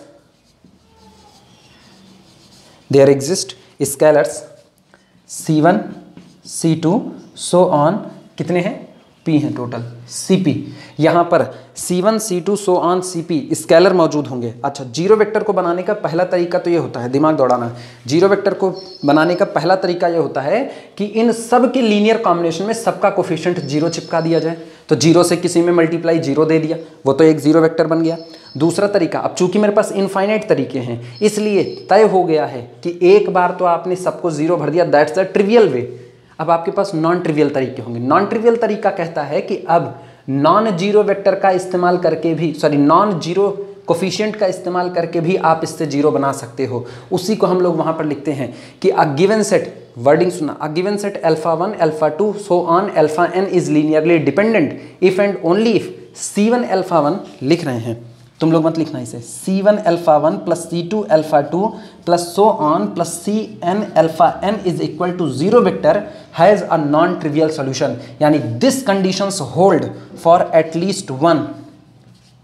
C1 C2 so on, कितने हैं, P हैं टोटल, CP। यहाँ पर C1 C2 so on CP scalar मौजूद होंगे। अच्छा, जीरो वेक्टर को बनाने का पहला तरीका तो ये होता है, दिमाग दौड़ाना, जीरो वेक्टर को बनाने का पहला तरीका ये होता है कि इन सब के लीनियर कॉम्बिनेशन में सबका कोफिशिएंट जीरो चिपका दिया जाए। तो जीरो से किसी में मल्टीप्लाई जीरो दे दिया, वो तो एक जीरो वेक्टर बन गया। दूसरा तरीका, अब चूंकि मेरे पास इनफाइनाइट तरीके हैं इसलिए तय हो गया है कि एक बार तो आपने सबको जीरो भर दिया, दैट्स द ट्रिवियल वे। अब आपके पास नॉन ट्रिवियल तरीके होंगे। नॉन ट्रिवियल तरीका कहता है कि अब नॉन जीरो वेक्टर का इस्तेमाल करके भी, नॉन जीरो कोफिशिएंट का इस्तेमाल करके भी आप इससे जीरो बना सकते हो। उसी को हम लोग वहाँ पर लिखते हैं कि अ गिवन सेट, वर्डिंग सुना, a given set α1 α2 so on αn is linearly dependent if and only if C1 α1, लिख रहे हैं तुम लोग मत लिखना इसे, C1 α1 plus C2 α2 plus so on plus Cn αn is equal to zero vector has a non trivial solution, यानी this conditions hold for at least one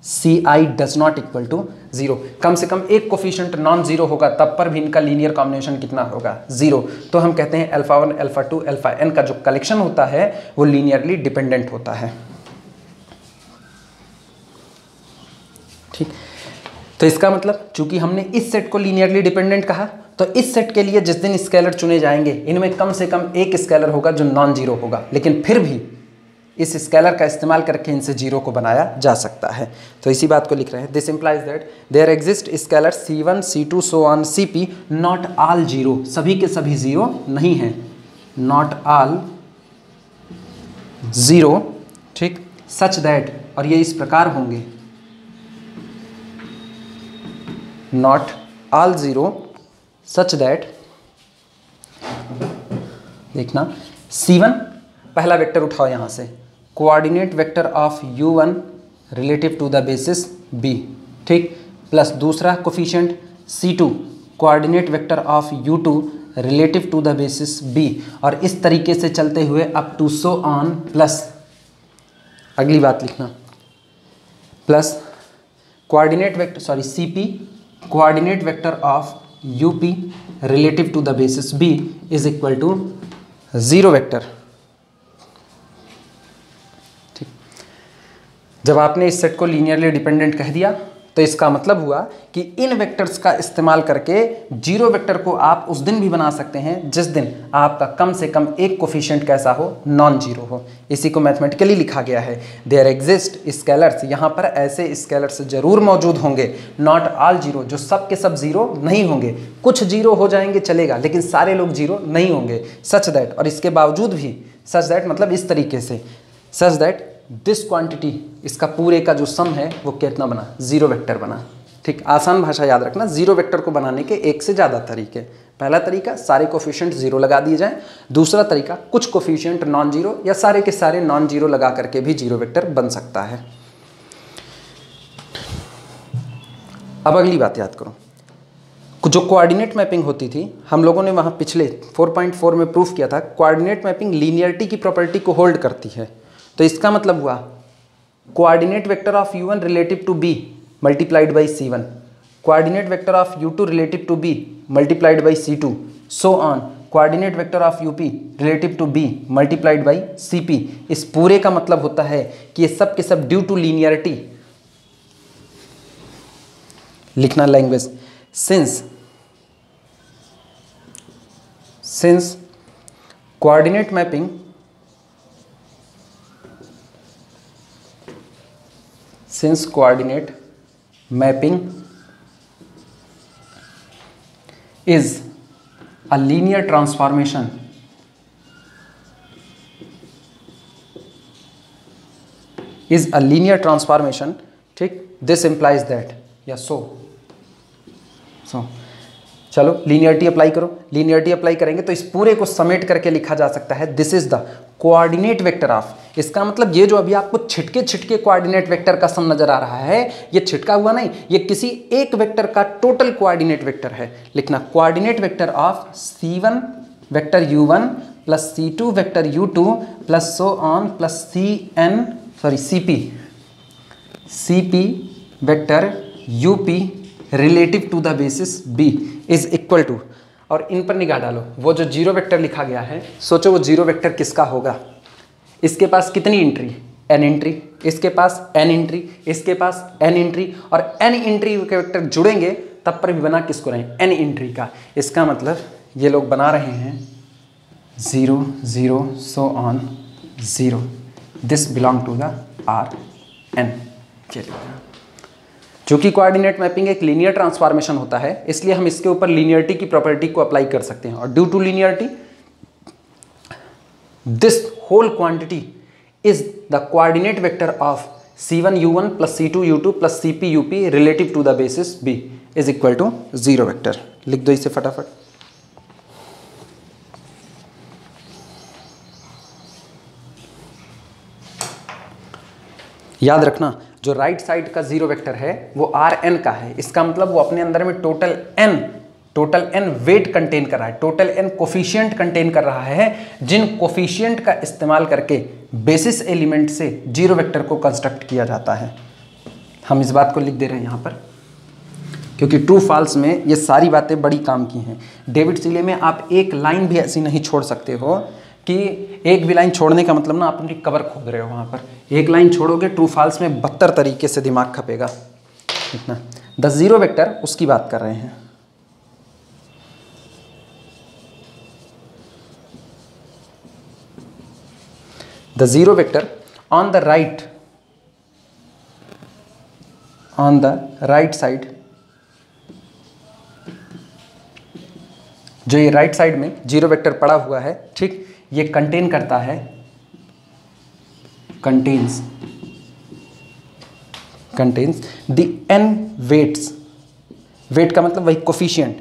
Ci does not equal to zero. कम से कम एक coefficient non zero होगा तब पर भी इनका लीनियर कॉम्बिनेशन कितना होगा, जीरो। तो हम कहते हैं α1 α2 αn का जो कलेक्शन होता है वो लीनियरली डिपेंडेंट होता है। ठीक, तो इसका मतलब चूंकि हमने इस सेट को लीनियरली डिपेंडेंट कहा तो इस सेट के लिए जिस दिन स्केलर चुने जाएंगे इनमें कम से कम एक स्केलर होगा जो नॉन जीरो होगा, लेकिन फिर भी इस स्केलर का इस्तेमाल करके इनसे जीरो को बनाया जा सकता है। तो इसी बात को लिख रहे हैं, this implies that there exist scalar C1 C2 so on CP not all zero, सभी के सभी जीरो नहीं हैं, नॉट ऑल जीरो। ठीक, सच दैट, और ये इस प्रकार होंगे, not all zero such that, देखना C1 पहला वेक्टर उठाओ यहाँ से, coordinate vector of u1 relative to the basis b, ठीक, प्लस दूसरा coefficient c2 coordinate vector of u2 relative to the basis b, और इस तरीके से चलते हुए up to so on, plus अगली बात लिखना, plus coordinate vector cp coordinate vector of up relative to the basis b is equal to 0 vector. ठीक, जब आपने इस सेट को लीनियरली डिपेंडेंट कह दिया तो इसका मतलब हुआ कि इन वेक्टर्स का इस्तेमाल करके 0 वेक्टर को आप उस दिन भी बना सकते हैं जिस दिन आपका कम से कम एक कोफिशिएंट कैसा हो, नॉन जीरो हो। इसी को मैथमेटिकली लिखा गया है, देयर एग्जिस्ट स्केलर्स, यहाँ पर ऐसे स्केलर्स जरूर मौजूद होंगे, नॉट ऑल जीरो, जो सब के सब जीरो नहीं होंगे, कुछ जीरो हो जाएंगे चलेगा, लेकिन सारे लोग जीरो नहीं होंगे, सच दैट, और इसके बावजूद भी सच दैट मतलब इस तरीके से, सच दैट दिस क्वांटिटी, इसका पूरे का जो सम है वो कितना बना, 0 वेक्टर बना। ठीक, आसान भाषा याद रखना, 0 वेक्टर को बनाने के एक से ज़्यादा तरीके। पहला तरीका सारे कोफिशिएंट 0 लगा दिए जाएं, दूसरा तरीका कुछ कोफिशिएंट नॉन जीरो या सारे के सारे नॉन जीरो लगा करके भी 0 वेक्टर बन सकता है। अब अगली बात याद करो, जो कोऑर्डिनेट मैपिंग होती थी, हम लोगों ने वहाँ पिछले 4.4 में प्रूफ किया था, कोऑर्डिनेट मैपिंग लीनियरिटी की प्रॉपर्टी को होल्ड करती है। तो इसका मतलब हुआ coordinate vector of u1 relative to b multiplied by c1, coordinate vector of u2 relative to b multiplied by c2, so on, coordinate vector of up relative to b multiplied by cp। इस पूरे का मतलब होता है कि ये सब के सब ड्यू टू लीनियरिटी, लिखना language, since coordinate mapping since coordinate mapping is a linear transformation, ठीक, this implies that, या so चलो लीनियरिटी अप्लाई करो, लीनियरिटी अप्लाई करेंगे तो इस पूरे को समेट करके लिखा जा सकता है, this is the coordinate vector of, इसका मतलब ये जो अभी आपको छिटके छिटके कोऑर्डिनेट वेक्टर का सम नजर आ रहा है, ये छिटका हुआ नहीं, ये किसी एक वेक्टर का टोटल कोऑर्डिनेट वेक्टर है। लिखना coordinate vector of c1 vector u1 plus c2 vector u2 plus so on plus cp vector up relative to the basis b is equal to, और इन पर निगाह डालो, वो जो 0 वेक्टर लिखा गया है, सोचो वो 0 वेक्टर किसका होगा, इसके पास कितनी एंट्री, n एंट्री, इसके पास n एंट्री, इसके पास n एंट्री, और n एंट्री के वेक्टर जुड़ेंगे तब पर भी बना किसको रहे, n एंट्री का। इसका मतलब ये लोग बना रहे हैं 0 0 so on 0, this belong to the Rn। चलिए, चूंकि कोऑर्डिनेट मैपिंग एक लीनियर ट्रांसफॉर्मेशन होता है, इसलिए हम इसके ऊपर लीनियरिटी की प्रॉपर्टी को अप्लाई कर सकते हैं, और due to linearity this whole quantity is the coordinate vector of c1 u1 plus c2 u2 plus cp up relative to the basis b is equal to 0 vector. लिख दो इसे फटाफट। याद रखना, जो राइट साइड का 0 वेक्टर है वो Rn का है, इसका मतलब वो अपने अंदर में टोटल n वेट कंटेन कर रहा है, टोटल n कोफिशिएंट कंटेन कर रहा है, जिन कोफिशिएंट का इस्तेमाल करके बेसिस एलिमेंट से 0 वेक्टर को कंस्ट्रक्ट किया जाता है। हम इस बात को लिख दे रहे हैं यहाँ पर, क्योंकि ट्रू फॉल्स में ये सारी बातें बड़ी काम की हैं। डेविड सीले में आप एक लाइन भी ऐसी नहीं छोड़ सकते हो कि एक भी लाइन छोड़ने का मतलब ना आप उनकी कवर खोद रहे हो, वहाँ पर एक लाइन छोड़ोगे ट्रू फॉल्स में 72 तरीके से दिमाग खपेगा। इतना 0 वेक्टर उसकी बात कर रहे हैं। The 0 vector on the right side, जो ये राइट साइड में 0 वेक्टर पड़ा हुआ है, ठीक, ये कंटेन करता है, contains the n weights, weight का मतलब वही कोफिशिएंट,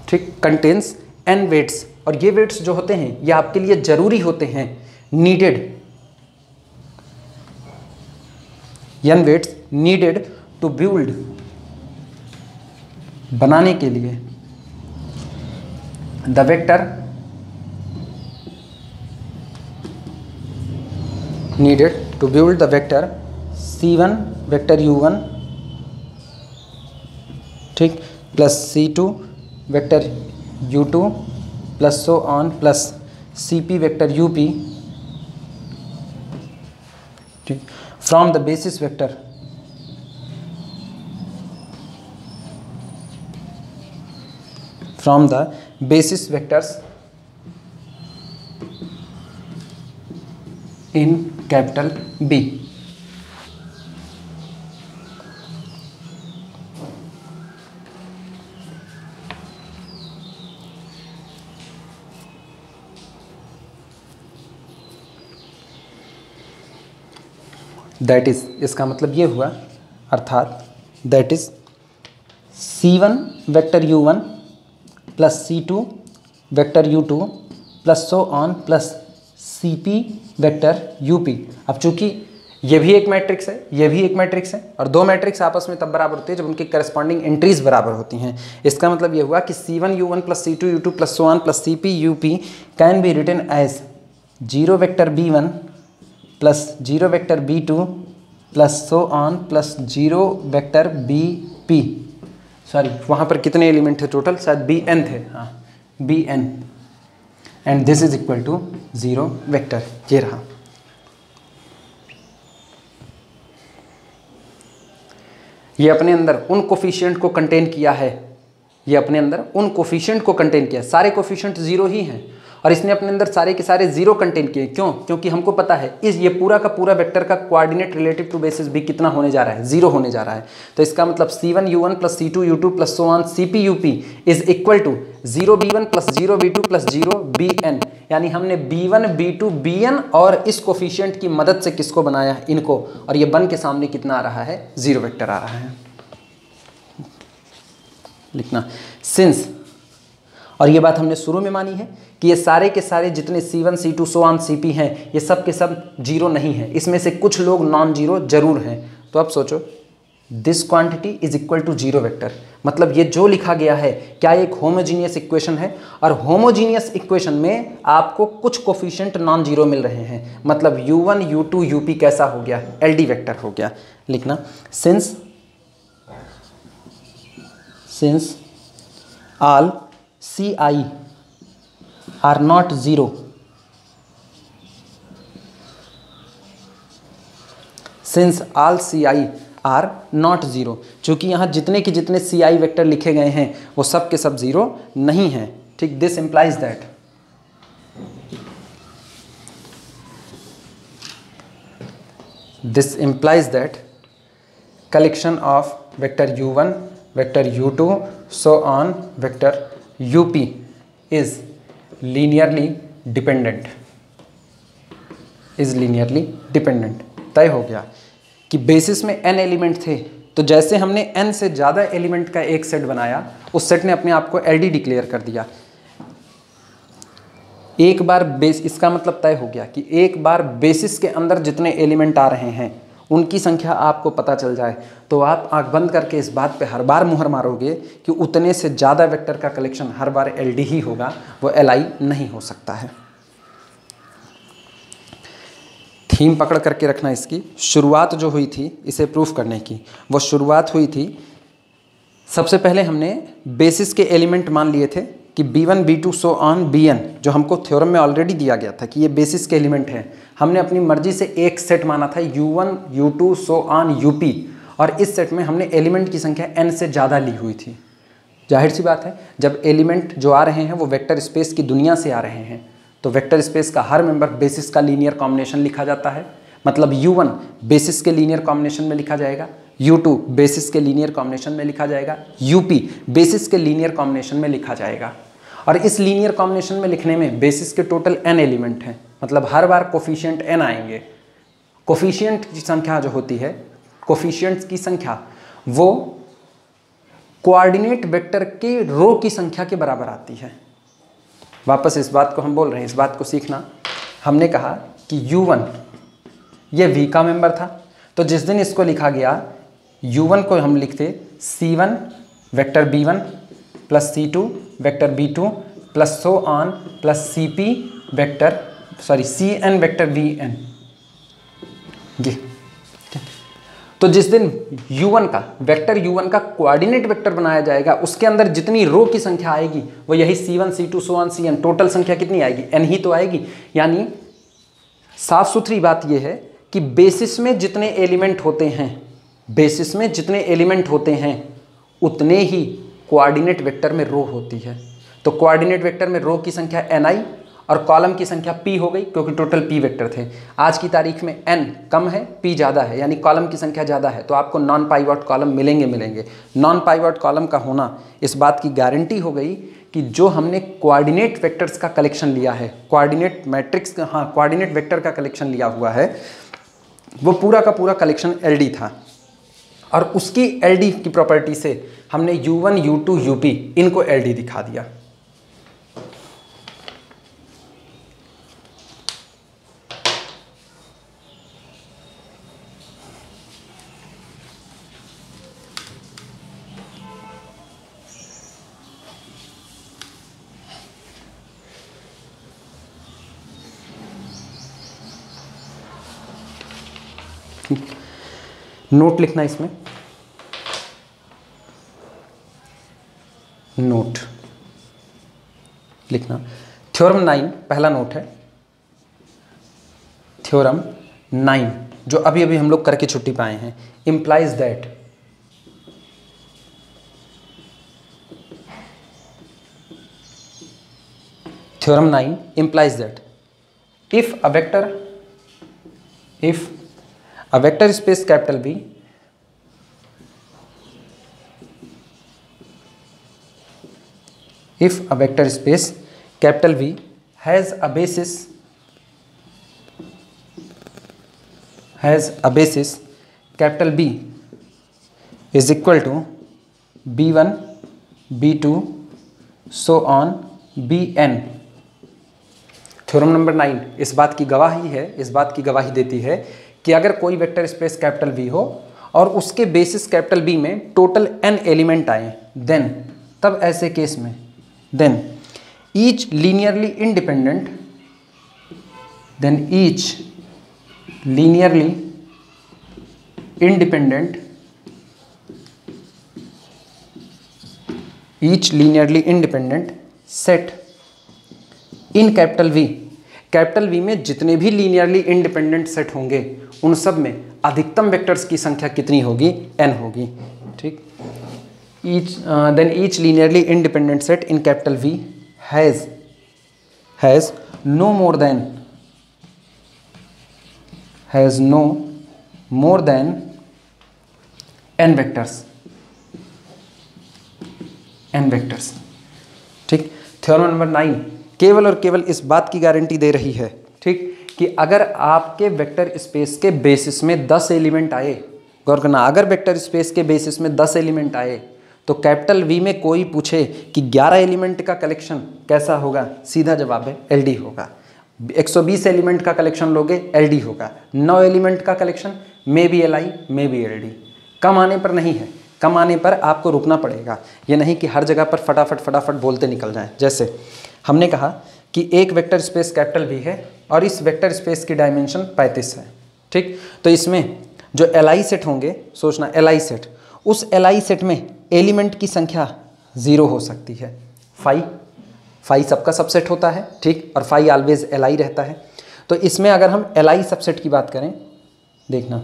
ठीक, कंटेन्स n वेट्स और ये वेट्स जो होते हैं ये आपके लिए जरूरी होते हैं, needed, n weights needed to build, बनाने के लिए the vector needed to build the vector c1 vector u1, ठीक, plus c2 vector u2 plus so on plus cp vector up, ठीक, from the basis vector from the basis vectors in capital B. That is, इसका मतलब ये हुआ, अर्थात that is c1 vector u1 plus c2 vector u2 plus so on plus cp vector up। अब चूंकि ये भी एक मैट्रिक्स है, ये भी एक मैट्रिक्स है, और दो मैट्रिक्स आपस में तब बराबर होते हैं जब उनकी करस्पॉन्डिंग एंट्रीज बराबर होती हैं। इसका मतलब ये हुआ कि c1 u1 plus c2 u2 plus so on plus cp up can be written as 0 vector b1 plus 0 vector b2 plus so on plus 0 vector bp। Sorry, वहाँ पर कितने एलिमेंट थे टोटल, शायद bn थे, हाँ bn, and this is equal to 0 vector. ये रहा। ये अपने अंदर उन कोफिशिएंट को कंटेन किया है, ये अपने अंदर उन कोफिशिएंट को कंटेन किया है, सारे कोफिशिएंट 0 ही हैं, और इसने अपने अंदर सारे के सारे 0 कंटेन किए। क्यों? क्योंकि हमको पता है इस ये पूरा का पूरा वेक्टर का कोऑर्डिनेट रिलेटिव टू बेसिस भी कितना होने जा रहा है, 0 होने जा रहा है। तो इसका मतलब c1 u1 plus c2 u2 plus so on cp up is equal to 0 b1 plus 0 b2 plus 0 bn। यानी हमने b1 b2 bn और इस कोफिशिएंट की मदद से किसको बनाया, इनको, और ये बन के सामने कितना आ रहा है, 0 वेक्टर आ रहा है। लिखना सिंस, और ये बात हमने शुरू में मानी है कि ये सारे के सारे जितने c1 c2 so on cp हैं ये सब के सब 0 नहीं है, इसमें से कुछ लोग नॉन जीरो जरूर हैं। तो अब सोचो, this quantity is equal to 0 vector, मतलब ये जो लिखा गया है क्या एक होमोजीनियस इक्वेशन है, और होमोजीनियस इक्वेशन में आपको कुछ कोफिशिएंट नॉन जीरो मिल रहे हैं, मतलब u1 u2 up कैसा हो गया, LD वेक्टर हो गया। लिखना since all ci are not 0, since all ci are not 0, चूंकि यहाँ जितने के जितने ci वेक्टर लिखे गए हैं वो सब के सब 0 नहीं हैं, ठीक। This implies that collection of vector u1 vector u2 so on vector up is linearly dependent, तय हो गया कि बेसिस में n एलिमेंट थे, तो जैसे हमने n से ज़्यादा एलिमेंट का एक सेट बनाया, उस सेट ने अपने आप को LD डिक्लेयर कर दिया। एक बार बेस, इसका मतलब तय हो गया कि एक बार बेसिस के अंदर जितने एलिमेंट आ रहे हैं उनकी संख्या आपको पता चल जाए तो आप आंख बंद करके इस बात पे हर बार मुहर मारोगे कि उतने से ज़्यादा वेक्टर का कलेक्शन हर बार LD ही होगा, वो LI नहीं हो सकता है। थीम पकड़ करके रखना। इसकी शुरुआत जो हुई थी इसे प्रूफ करने की, वो शुरुआत हुई थी, सबसे पहले हमने बेसिस के एलिमेंट मान लिए थे कि b1 b2 so on bn, जो हमको थ्योरम में ऑलरेडी दिया गया था कि ये बेसिस के एलिमेंट हैं। हमने अपनी मर्जी से एक सेट माना था u1 u2 so on up, और इस सेट में हमने एलिमेंट की संख्या n से ज़्यादा ली हुई थी। जाहिर सी बात है, जब एलिमेंट जो आ रहे हैं वो वेक्टर स्पेस की दुनिया से आ रहे हैं तो वेक्टर स्पेस का हर मेंबर बेसिस का लीनियर कॉम्बिनेशन लिखा जाता है। मतलब u1 बेसिस के लीनियर कॉम्बिनेशन में लिखा जाएगा, u2 बेसिस के लीनियर कॉम्बिनेशन में लिखा जाएगा, up बेसिस के लीनियर कॉम्बिनेशन में लिखा जाएगा। और इस लीनियर कॉम्बिनेशन में लिखने में बेसिस के टोटल n एलिमेंट हैं, मतलब हर बार कोफिशिएंट n आएंगे। कोफिशिएंट की संख्या जो होती है, कोफिशिएंट्स की संख्या वो कोऑर्डिनेट वेक्टर के रो की संख्या के बराबर आती है। वापस इस बात को हम बोल रहे हैं, इस बात को सीखना। हमने कहा कि U1 ये V का मेंबर था, तो जिस दिन इसको लिखा गया U1 को हम लिखते C1 vector B1 plus C2 vector B2 plus so on plus CN vector VN। ये तो जिस दिन U1 का वेक्टर U1 का कोऑर्डिनेट वेक्टर बनाया जाएगा, उसके अंदर जितनी रो की संख्या आएगी वो यही C1 C2 so on CN, total संख्या कितनी आएगी? N ही तो आएगी। यानी साफ सुथरी बात यह है कि बेसिस में जितने एलिमेंट होते हैं, बेसिस में जितने एलिमेंट होते हैं उतने ही कोऑर्डिनेट वेक्टर में रो होती है। तो कोऑर्डिनेट वेक्टर में रो की संख्या Ni और कॉलम की संख्या P हो गई, क्योंकि टोटल P वेक्टर थे। आज की तारीख में N कम है, P ज़्यादा है, यानी कॉलम की संख्या ज़्यादा है, तो आपको नॉन पाइवट कॉलम मिलेंगे। नॉन पाइवट कॉलम का होना इस बात की गारंटी हो गई कि जो हमने कोऑर्डिनेट वेक्टर्स का कलेक्शन लिया है, कोऑर्डिनेट मैट्रिक्स का, हाँ कोऑर्डिनेट वेक्टर का कलेक्शन लिया हुआ है, वो पूरा का पूरा कलेक्शन LD था। और उसकी LD की प्रॉपर्टी से हमने U1 U2 UP इनको LD दिखा दिया। नोट लिखना इसमें, नोट लिखना। थ्योरम 9 पहला नोट है, थ्योरम 9 जो अभी अभी हम लोग करके छुट्टी पाए हैं, implies that theorem 9 implies that if a vector space capital V if a vector space capital V has a basis capital B is equal to B1 B2 so on Bn। Theorem number 9 इस बात की गवाही देती है कि अगर कोई vector space capital V हो और उसके बेसिस कैपिटल B में टोटल n एलिमेंट आए, देन तब ऐसे केस में then each linearly independent set in capital V में जितने भी लीनियरली इंडिपेंडेंट सेट होंगे उन सब में अधिकतम वेक्टर्स की संख्या कितनी होगी? n होगी। ठीक, then each linearly independent set in capital V has no more than n vectors. ठीक, थ्योरम नंबर 9 केवल और केवल इस बात की गारंटी दे रही है, ठीक, कि अगर आपके वेक्टर स्पेस के बेसिस में 10 एलिमेंट आए, गौर करना, अगर वेक्टर स्पेस के बेसिस में 10 एलिमेंट आए तो कैपिटल V में कोई पूछे कि 11 एलिमेंट का कलेक्शन कैसा होगा, सीधा जवाब है LD होगा। 120 एलिमेंट का कलेक्शन लोगे LD होगा। 9 एलिमेंट का collection may be LI may be LD। कम आने पर नहीं है, कम आने पर आपको रुकना पड़ेगा, ये नहीं कि हर जगह पर फटाफट बोलते निकल जाएं। जैसे हमने कहा कि एक वेक्टर स्पेस कैपिटल V है और इस वेक्टर स्पेस की डायमेंशन 35 है। ठीक, तो इसमें जो LI सेट होंगे, सोचना LI सेट, उस LI सेट में एलिमेंट की संख्या 0 हो सकती है। फाई सबका सबसेट होता है, ठीक, और फाई ऑलवेज LI रहता है। तो इसमें अगर हम LI सबसेट की बात करें, देखना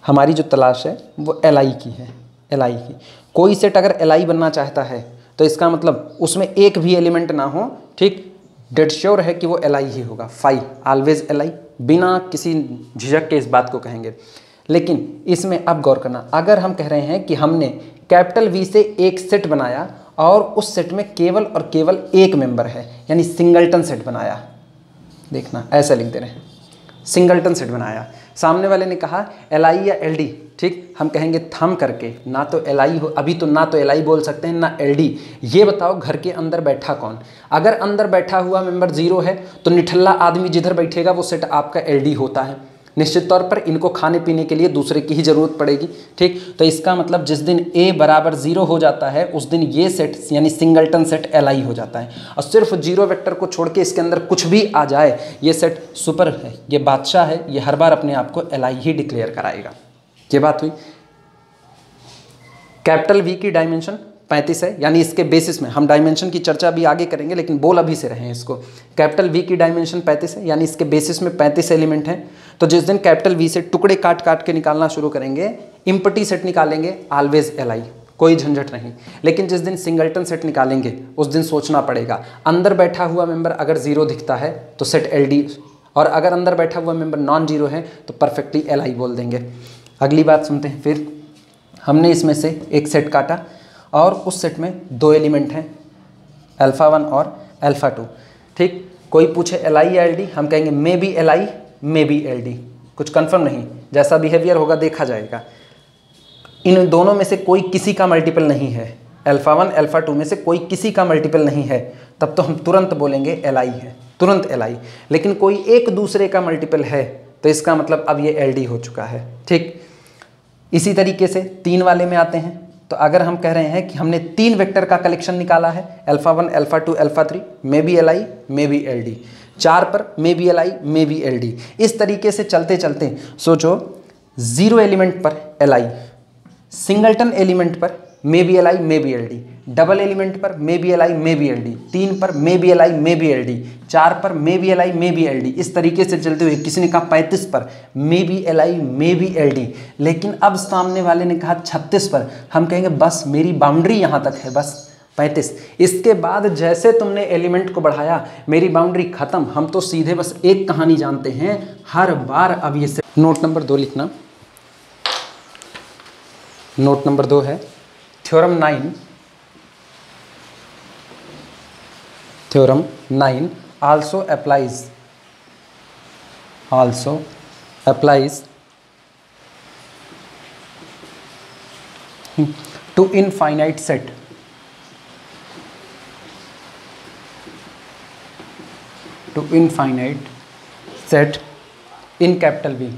हमारी जो तलाश है वो LI की है, LI की। कोई सेट अगर LI बनना चाहता है तो इसका मतलब उसमें एक भी एलिमेंट ना हो, ठीक, डेड श्योर है कि वो LI ही होगा। फाई ऑलवेज LI, बिना किसी झिझक के इस बात को कहेंगे। लेकिन इसमें अब गौर करना, अगर हम कह रहे हैं कि हमने कैपिटल V से एक सेट बनाया और उस सेट में केवल और केवल एक मेंबर है, यानी सिंगलटन सेट बनाया, देखना ऐसा लिख दे रहे हैं, सिंगलटन सेट बनाया। सामने वाले ने कहा LI या LD, ठीक, हम कहेंगे थम करके, ना तो LI हो, अभी तो ना तो LI बोल सकते हैं ना LD। ये बताओ घर के अंदर बैठा कौन? अगर अंदर बैठा हुआ मेंबर 0 है तो निठल्ला आदमी जिधर बैठेगा वो सेट आपका LD होता है। निश्चित तौर पर इनको खाने पीने के लिए दूसरे की ही जरूरत पड़ेगी, ठीक। तो इसका मतलब जिस दिन A बराबर 0 हो जाता है उस दिन ये सेट यानी सिंगलटन सेट LI हो जाता है। और सिर्फ 0 वेक्टर को छोड़ के इसके अंदर कुछ भी आ जाए ये सेट सुपर है, ये बादशाह है, ये हर बार अपने आप को LI ही डिक्लेयर कराएगा। ये बात हुई। कैपिटल V की डायमेंशन 35 है, यानी इसके बेसिस में हम डायमेंशन की चर्चा भी आगे करेंगे, लेकिन बोल अभी से रहे हैं इसको। कैपिटल V की डायमेंशन 35 है, यानी इसके बेसिस में 35 एलिमेंट हैं। तो जिस दिन कैपिटल V से टुकड़े काट काट के निकालना शुरू करेंगे, इम्पटी सेट निकालेंगे, ऑलवेज LI, कोई झंझट नहीं। लेकिन जिस दिन सिंगलटन सेट निकालेंगे उस दिन सोचना पड़ेगा, अंदर बैठा हुआ मेंबर अगर 0 दिखता है तो सेट LD, और अगर अंदर बैठा हुआ मेंबर नॉन 0 है तो परफेक्टली LI बोल देंगे। अगली बात सुनते हैं। फिर हमने इसमें से एक सेट काटा और उस सेट में 2 एलिमेंट हैं, α1 और α2, ठीक। कोई पूछे LI या LD, हम कहेंगे मे be LI may be LD, कुछ कंफर्म नहीं, जैसा बिहेवियर होगा देखा जाएगा। इन दोनों में से कोई किसी का मल्टीपल नहीं है, α1 α2 में से कोई किसी का मल्टीपल नहीं है, तब तो हम तुरंत बोलेंगे LI है, तुरंत LI। लेकिन कोई एक दूसरे का मल्टीपल है तो इसका मतलब अब ये LD हो चुका है, ठीक। इसी तरीके से 3 वाले में आते हैं। तो अगर हम कह रहे हैं कि हमने 3 वेक्टर का कलेक्शन निकाला है, α1 α2 α3, may be LI may be LD, 4 पर may be LI may be LD। इस तरीके से चलते चलते सोचो 0 एलिमेंट पर LI, सिंगलटन एलिमेंट पर may be LI may be LD, double element पर may be LI may be LD, 3 पर may be LI may be LD, 4 पर may be LI may be LD। इस तरीके से चलते हुए किसी ने कहा 35 पर may be LI may be LD, लेकिन अब सामने वाले ने कहा 36 पर, हम कहेंगे बस मेरी बाउंड्री यहाँ तक है, बस 35। इसके बाद जैसे तुमने एलिमेंट को बढ़ाया मेरी बाउंड्री खत्म, हम तो सीधे बस एक कहानी जानते हैं हर बार। अब ये से नोट नंबर 2 लिखना। नोट नंबर 2 है theorem 9 also applies to infinite set in capital V।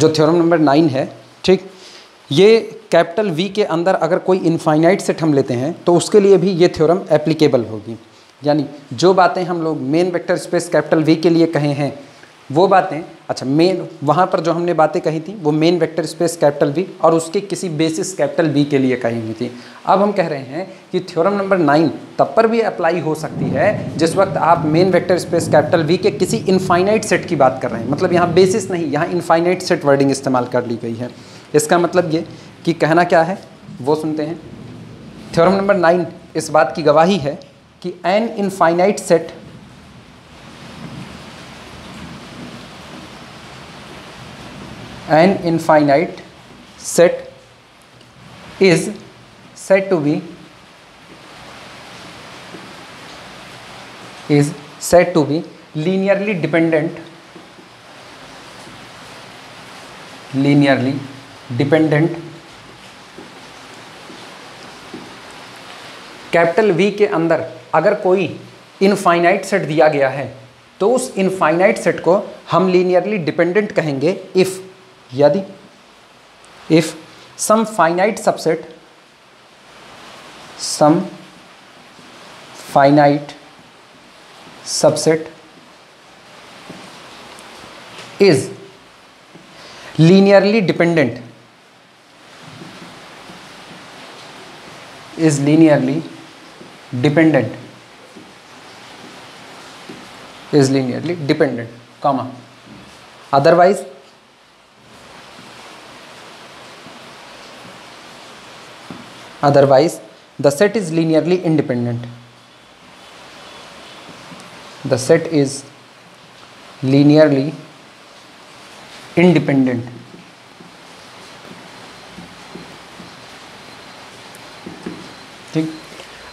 जो थ्योरम नंबर 9 है, ठीक, ये कैपिटल V के अंदर अगर कोई इनफाइनाइट सेट हम लेते हैं तो उसके लिए भी ये थ्योरम एप्लीकेबल होगी। यानी जो बातें हम लोग main vector space capital V के लिए कहे हैं वो बातें, अच्छा मेन वहाँ पर जो हमने बातें कही थी वो main vector space capital V और उसके किसी बेसिस कैपिटल B के लिए कही हुई थी। अब हम कह रहे हैं कि थ्योरम नंबर 9 तब पर भी अप्लाई हो सकती है जिस वक्त आप main vector space capital V के किसी इनफाइनाइट सेट की बात कर रहे हैं। मतलब यहाँ बेसिस नहीं, यहाँ इनफाइनाइट सेट वर्डिंग इस्तेमाल कर ली गई है। इसका मतलब ये कि कहना क्या है वो सुनते हैं। थ्योरम नंबर 9 इस बात की गवाही है कि N infinite set is said to be linearly dependent capital V के अंदर अगर कोई इनफाइनाइट सेट दिया गया है तो उस इनफाइनाइट सेट को हम लीनियरली डिपेंडेंट कहेंगे if some finite subset is linearly dependent comma otherwise the set is linearly independent। The set is linearly independent. ठीक,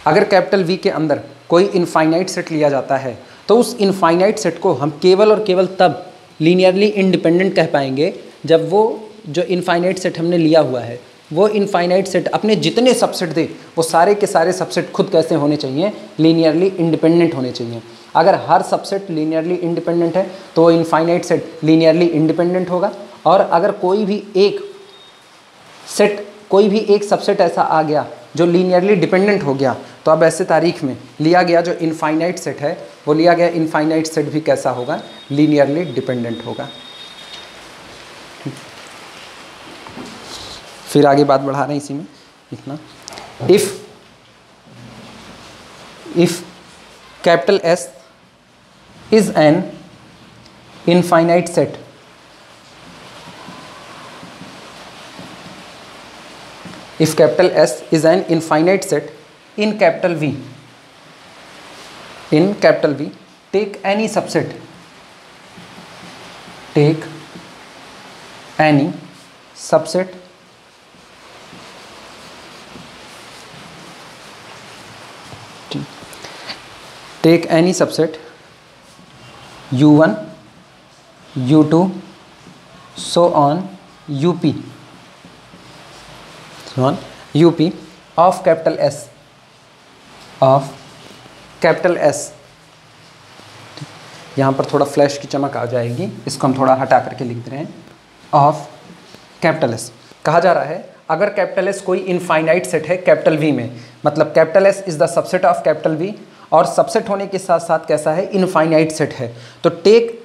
अगर कैपिटल V के अंदर कोई इनफाइनाइट सेट लिया जाता है तो उस इनफाइनाइट सेट को हम केवल और केवल तब लीनियरली इंडिपेंडेंट कह पाएंगे जब वो जो इनफाइनाइट सेट हमने लिया हुआ है वो इनफाइनाइट सेट अपने जितने सबसेट दे वो सारे के सारे सबसेट खुद कैसे होने चाहिए, लीनियरली इंडिपेंडेंट होने चाहिए। अगर हर सबसेट लीनियरली इंडिपेंडेंट है तो वो इनफाइनाइट सेट लीनियरली इंडिपेंडेंट होगा। और अगर कोई भी एक सबसेट ऐसा आ गया जो लीनियरली डिपेंडेंट हो गया तो अब ऐसे तारीख में लिया गया जो इनफाइनाइट सेट है वो लिया गया इनफाइनाइट सेट भी कैसा होगा, लीनियरली डिपेंडेंट होगा। फिर आगे बात बढ़ा रहे हैं इसी में इतना, if capital S is an infinite set, if capital S is an infinite set in capital V, take any subset, U1, U2 so on UP of capital S, यहाँ पर थोड़ा फ्लैश की चमक आ जाएगी, इसको हम थोड़ा हटा करके लिख रहे हैं, ऑफ कैपिटल S। कहा जा रहा है अगर कैपिटल S कोई इनफाइनाइट सेट है कैपिटल V में, मतलब capital S is the subset of capital V और सबसेट होने के साथ साथ कैसा है, इनफाइनाइट सेट है, तो take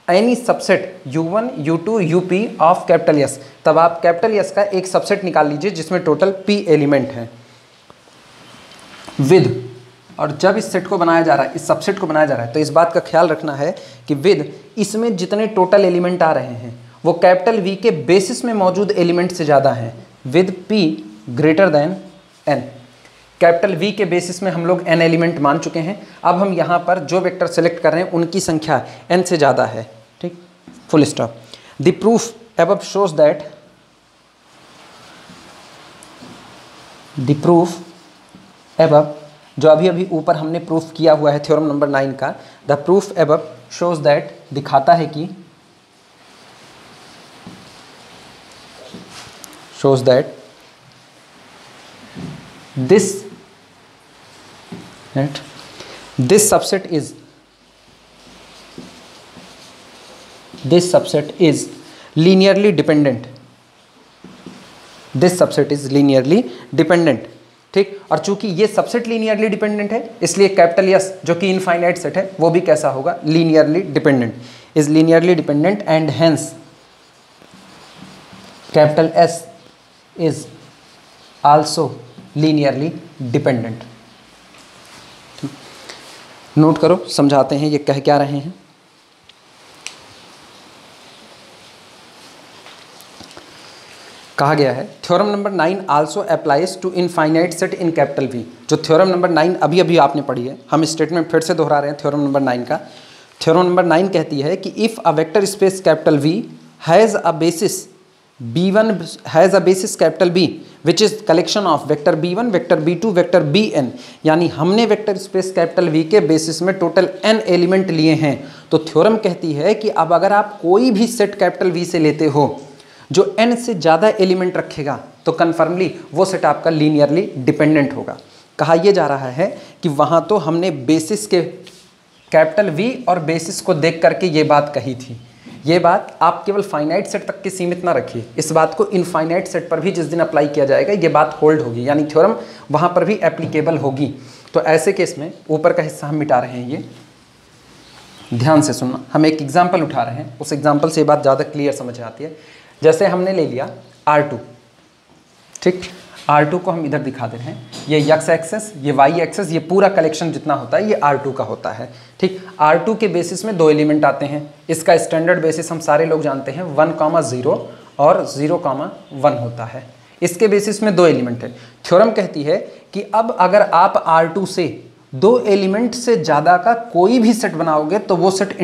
any subset U1, U2, UP of capital S। तब आप कैपिटल S का एक सबसेट निकाल लीजिए जिसमें टोटल P एलिमेंट है विद, और जब इस सेट को बनाया जा रहा है, इस सबसेट को बनाया जा रहा है, तो इस बात का ख्याल रखना है कि विद इसमें जितने टोटल एलिमेंट आ रहे हैं वो कैपिटल V के बेसिस में मौजूद एलिमेंट से ज़्यादा हैं, with P greater than N। Capital V के बेसिस में हम लोग n एलिमेंट मान चुके हैं, अब हम यहाँ पर जो वेक्टर सेलेक्ट कर रहे हैं उनकी संख्या n से ज़्यादा है, ठीक, full stop. The proof above shows that, the proof above जो अभी अभी ऊपर हमने प्रूफ किया हुआ है थ्योरम नंबर 9 का, the proof above shows that दिखाता है कि, shows that this subset is linearly dependent, ठीक। और चूंकि ये सबसेट लीनियरली डिपेंडेंट है इसलिए कैपिटल S जो कि इनफाइनाइट सेट है वो भी कैसा होगा, linearly dependent, is linearly dependent and hence capital S is also linearly dependent. Note करो, समझाते हैं ये कह क्या रहे हैं। कहा गया है theorem number 9 also applies to infinite set in capital V। जो थ्योरम नंबर 9 अभी अभी आपने पढ़ी है, हम स्टेटमेंट फिर से दोहरा रहे हैं थ्योरम नंबर 9 का। थ्योरम नंबर 9 कहती है कि if a vector space capital V has a basis B1 has a basis capital B which is collection of vector B1, vector B2, vector Bn, यानी हमने वेक्टर स्पेस कैपिटल V के basis में total n element लिए हैं। तो theorem कहती है कि अब अगर आप कोई भी सेट कैपिटल V से लेते हो जो n से ज़्यादा एलिमेंट रखेगा तो कन्फर्मली वो सेट आपका लीनियरली डिपेंडेंट होगा। कहा यह जा रहा है कि वहाँ तो हमने बेसिस के कैपिटल V और बेसिस को देख करके ये बात कही थी, ये बात आप केवल फाइनाइट सेट तक के सीमित ना रखिए, इस बात को इनफाइनाइट सेट पर भी जिस दिन अप्लाई किया जाएगा ये बात होल्ड होगी, यानी थ्योरम वहाँ पर भी एप्लीकेबल होगी। तो ऐसे केस में ऊपर का हिस्सा हम मिटा रहे हैं, ये ध्यान से सुनना, हम एक एग्जाम्पल उठा रहे हैं, उस एग्जाम्पल से ये बात ज़्यादा क्लियर समझ आती है। जैसे हमने ले लिया R2, ठीक, R2 को हम इधर दिखा दे रहे हैं, ये x एक्सेस, ये y एक्सेस, ये पूरा कलेक्शन जितना होता है ये R2 का होता है, ठीक। R2 के बेसिस में दो एलिमेंट आते हैं, इसका स्टैंडर्ड बेसिस हम सारे लोग जानते हैं 1,0 और 0,1 होता है, इसके बेसिस में दो एलिमेंट है। थ्योरम कहती है कि अब अगर आप R2 से दो एलिमेंट से ज़्यादा का कोई भी सेट बनाओगे तो वो सेट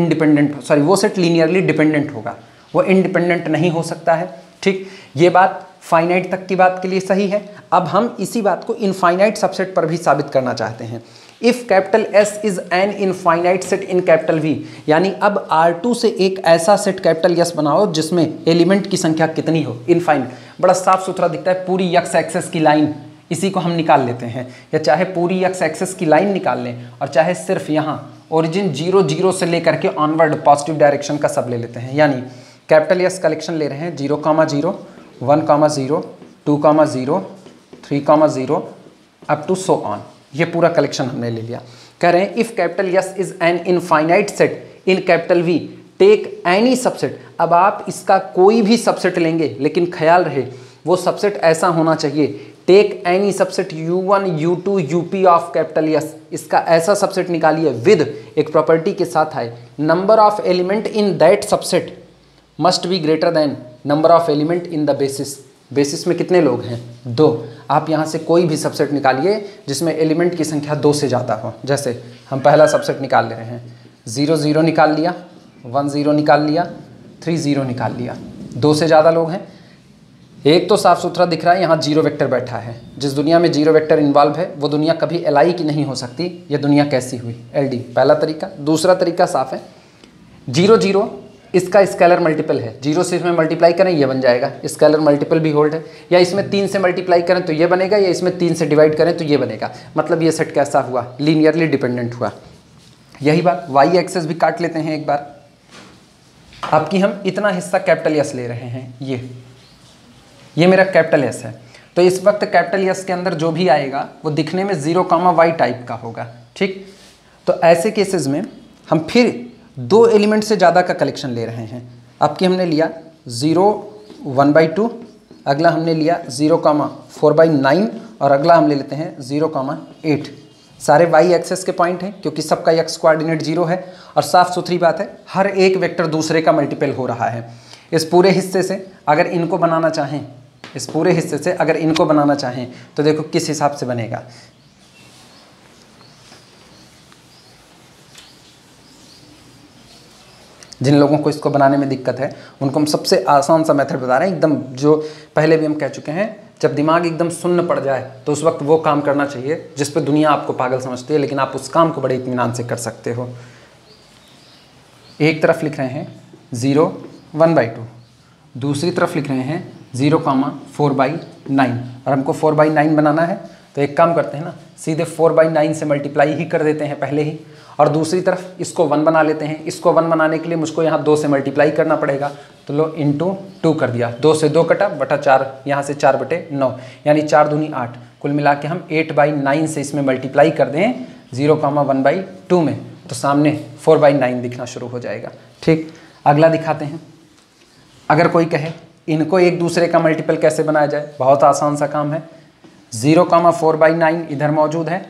वो सेट लीनियरली डिपेंडेंट होगा, वो इंडिपेंडेंट नहीं हो सकता है, ठीक। ये बात फाइनाइट तक की बात के लिए सही है। अब हम इसी बात को इनफाइनाइट सबसेट पर भी साबित करना चाहते हैं। If capital S is an infinite set in capital V, यानी अब R2 से एक ऐसा सेट कैपिटल S बनाओ जिसमें एलिमेंट की संख्या कितनी हो, इनफाइनाइट। बड़ा साफ सुथरा दिखता है, पूरी x एक्सेस की लाइन, इसी को हम निकाल लेते हैं, या चाहे पूरी x एक्सेस की लाइन निकाल लें और चाहे सिर्फ यहाँ ओरिजिन 0 0 से लेकर के ऑनवर्ड पॉजिटिव डायरेक्शन का सब ले लेते हैं। यानी कैपिटल S कलेक्शन ले रहे हैं 0, 0, 1, 0, 2, 0, 3, 0 अप टू सो ऑन, ये पूरा कलेक्शन हमने ले लिया। कह रहे हैं if capital S is an infinite set in capital V take any subset. अब आप इसका कोई भी सबसेट लेंगे, लेकिन ख्याल रहे वो सबसेट ऐसा होना चाहिए, take any subset U1, U2, UP of capital S, इसका ऐसा सबसेट निकालिए विद एक प्रॉपर्टी के साथ है, number of element in that subset must be greater than number of element in the basis. Basis में कितने लोग हैं? 2। आप यहाँ से कोई भी सबसेट निकालिए जिसमें एलिमेंट की संख्या 2 से ज़्यादा हो। जैसे हम पहला सबसेट निकाल ले रहे हैं, 0 0 निकाल लिया, 1 0 निकाल लिया, 3 0 निकाल लिया। 2 से ज़्यादा लोग हैं। एक तो साफ सुथरा दिख रहा है, यहाँ 0 वेक्टर बैठा है। जिस दुनिया में 0 वेक्टर इन्वॉल्व है वो दुनिया कभी LI की नहीं हो सकती। ये दुनिया कैसी हुई? LD। पहला तरीका। दूसरा तरीका साफ है, 0 0 इसका स्केलर मल्टीपल है, 0 से इसमें मल्टीप्लाई करें ये बन जाएगा, स्केलर मल्टीपल भी होल्ड है, या इसमें 3 से मल्टीप्लाई करें तो ये बनेगा, या इसमें 3 से डिवाइड करें तो ये बनेगा। मतलब ये सेट कैसा हुआ? लीनियरली डिपेंडेंट हुआ। यही बात वाई एक्सेस भी काट लेते हैं एक बार। आपकी हम इतना हिस्सा कैपिटल S ले रहे हैं, ये मेरा कैपिटल S है, तो इस वक्त कैपिटल S के अंदर जो भी आएगा वो दिखने में 0, Y टाइप का होगा। ठीक, तो ऐसे केसेस में हम फिर 2 एलिमेंट से ज़्यादा का कलेक्शन ले रहे हैं। आपकी हमने लिया 0, 1/2, अगला हमने लिया 0, 4/9 और अगला हम ले लेते हैं 0, 8। सारे y एक्सेस के पॉइंट हैं क्योंकि सबका x कोऑर्डिनेट 0 है, और साफ सुथरी बात है हर एक वेक्टर दूसरे का मल्टीपल हो रहा है। इस पूरे हिस्से से अगर इनको बनाना चाहें, तो देखो किस हिसाब से बनेगा। जिन लोगों को इसको बनाने में दिक्कत है उनको हम सबसे आसान सा मेथड बता रहे हैं, एकदम जो पहले भी हम कह चुके हैं। जब दिमाग एकदम सुन्न पड़ जाए तो उस वक्त वो काम करना चाहिए जिस पे दुनिया आपको पागल समझती है, लेकिन आप उस काम को बड़े इत्मीनान से कर सकते हो। एक तरफ लिख रहे हैं 0, 1/2, दूसरी तरफ लिख रहे हैं 0, 4/9, और हमको 4/9 बनाना है। तो एक काम करते हैं ना, सीधे 4/9 से मल्टीप्लाई ही कर देते हैं पहले ही, और दूसरी तरफ इसको 1 बना लेते हैं। इसको 1 बनाने के लिए मुझको यहाँ 2 से मल्टीप्लाई करना पड़ेगा, तो लो इंटू 2 कर दिया, 2 से 2 कटा बटा 4, यहाँ से 4/9, यानी 4 दूनी 8। कुल मिला के हम 8/9 से इसमें मल्टीप्लाई कर दें 0, 1/2 में, तो सामने 4/9 दिखना शुरू हो जाएगा। ठीक, अगला दिखाते हैं। अगर कोई कहे इनको एक दूसरे का मल्टीपल कैसे बनाया जाए, बहुत आसान सा काम है। 0, 4/9 इधर मौजूद है,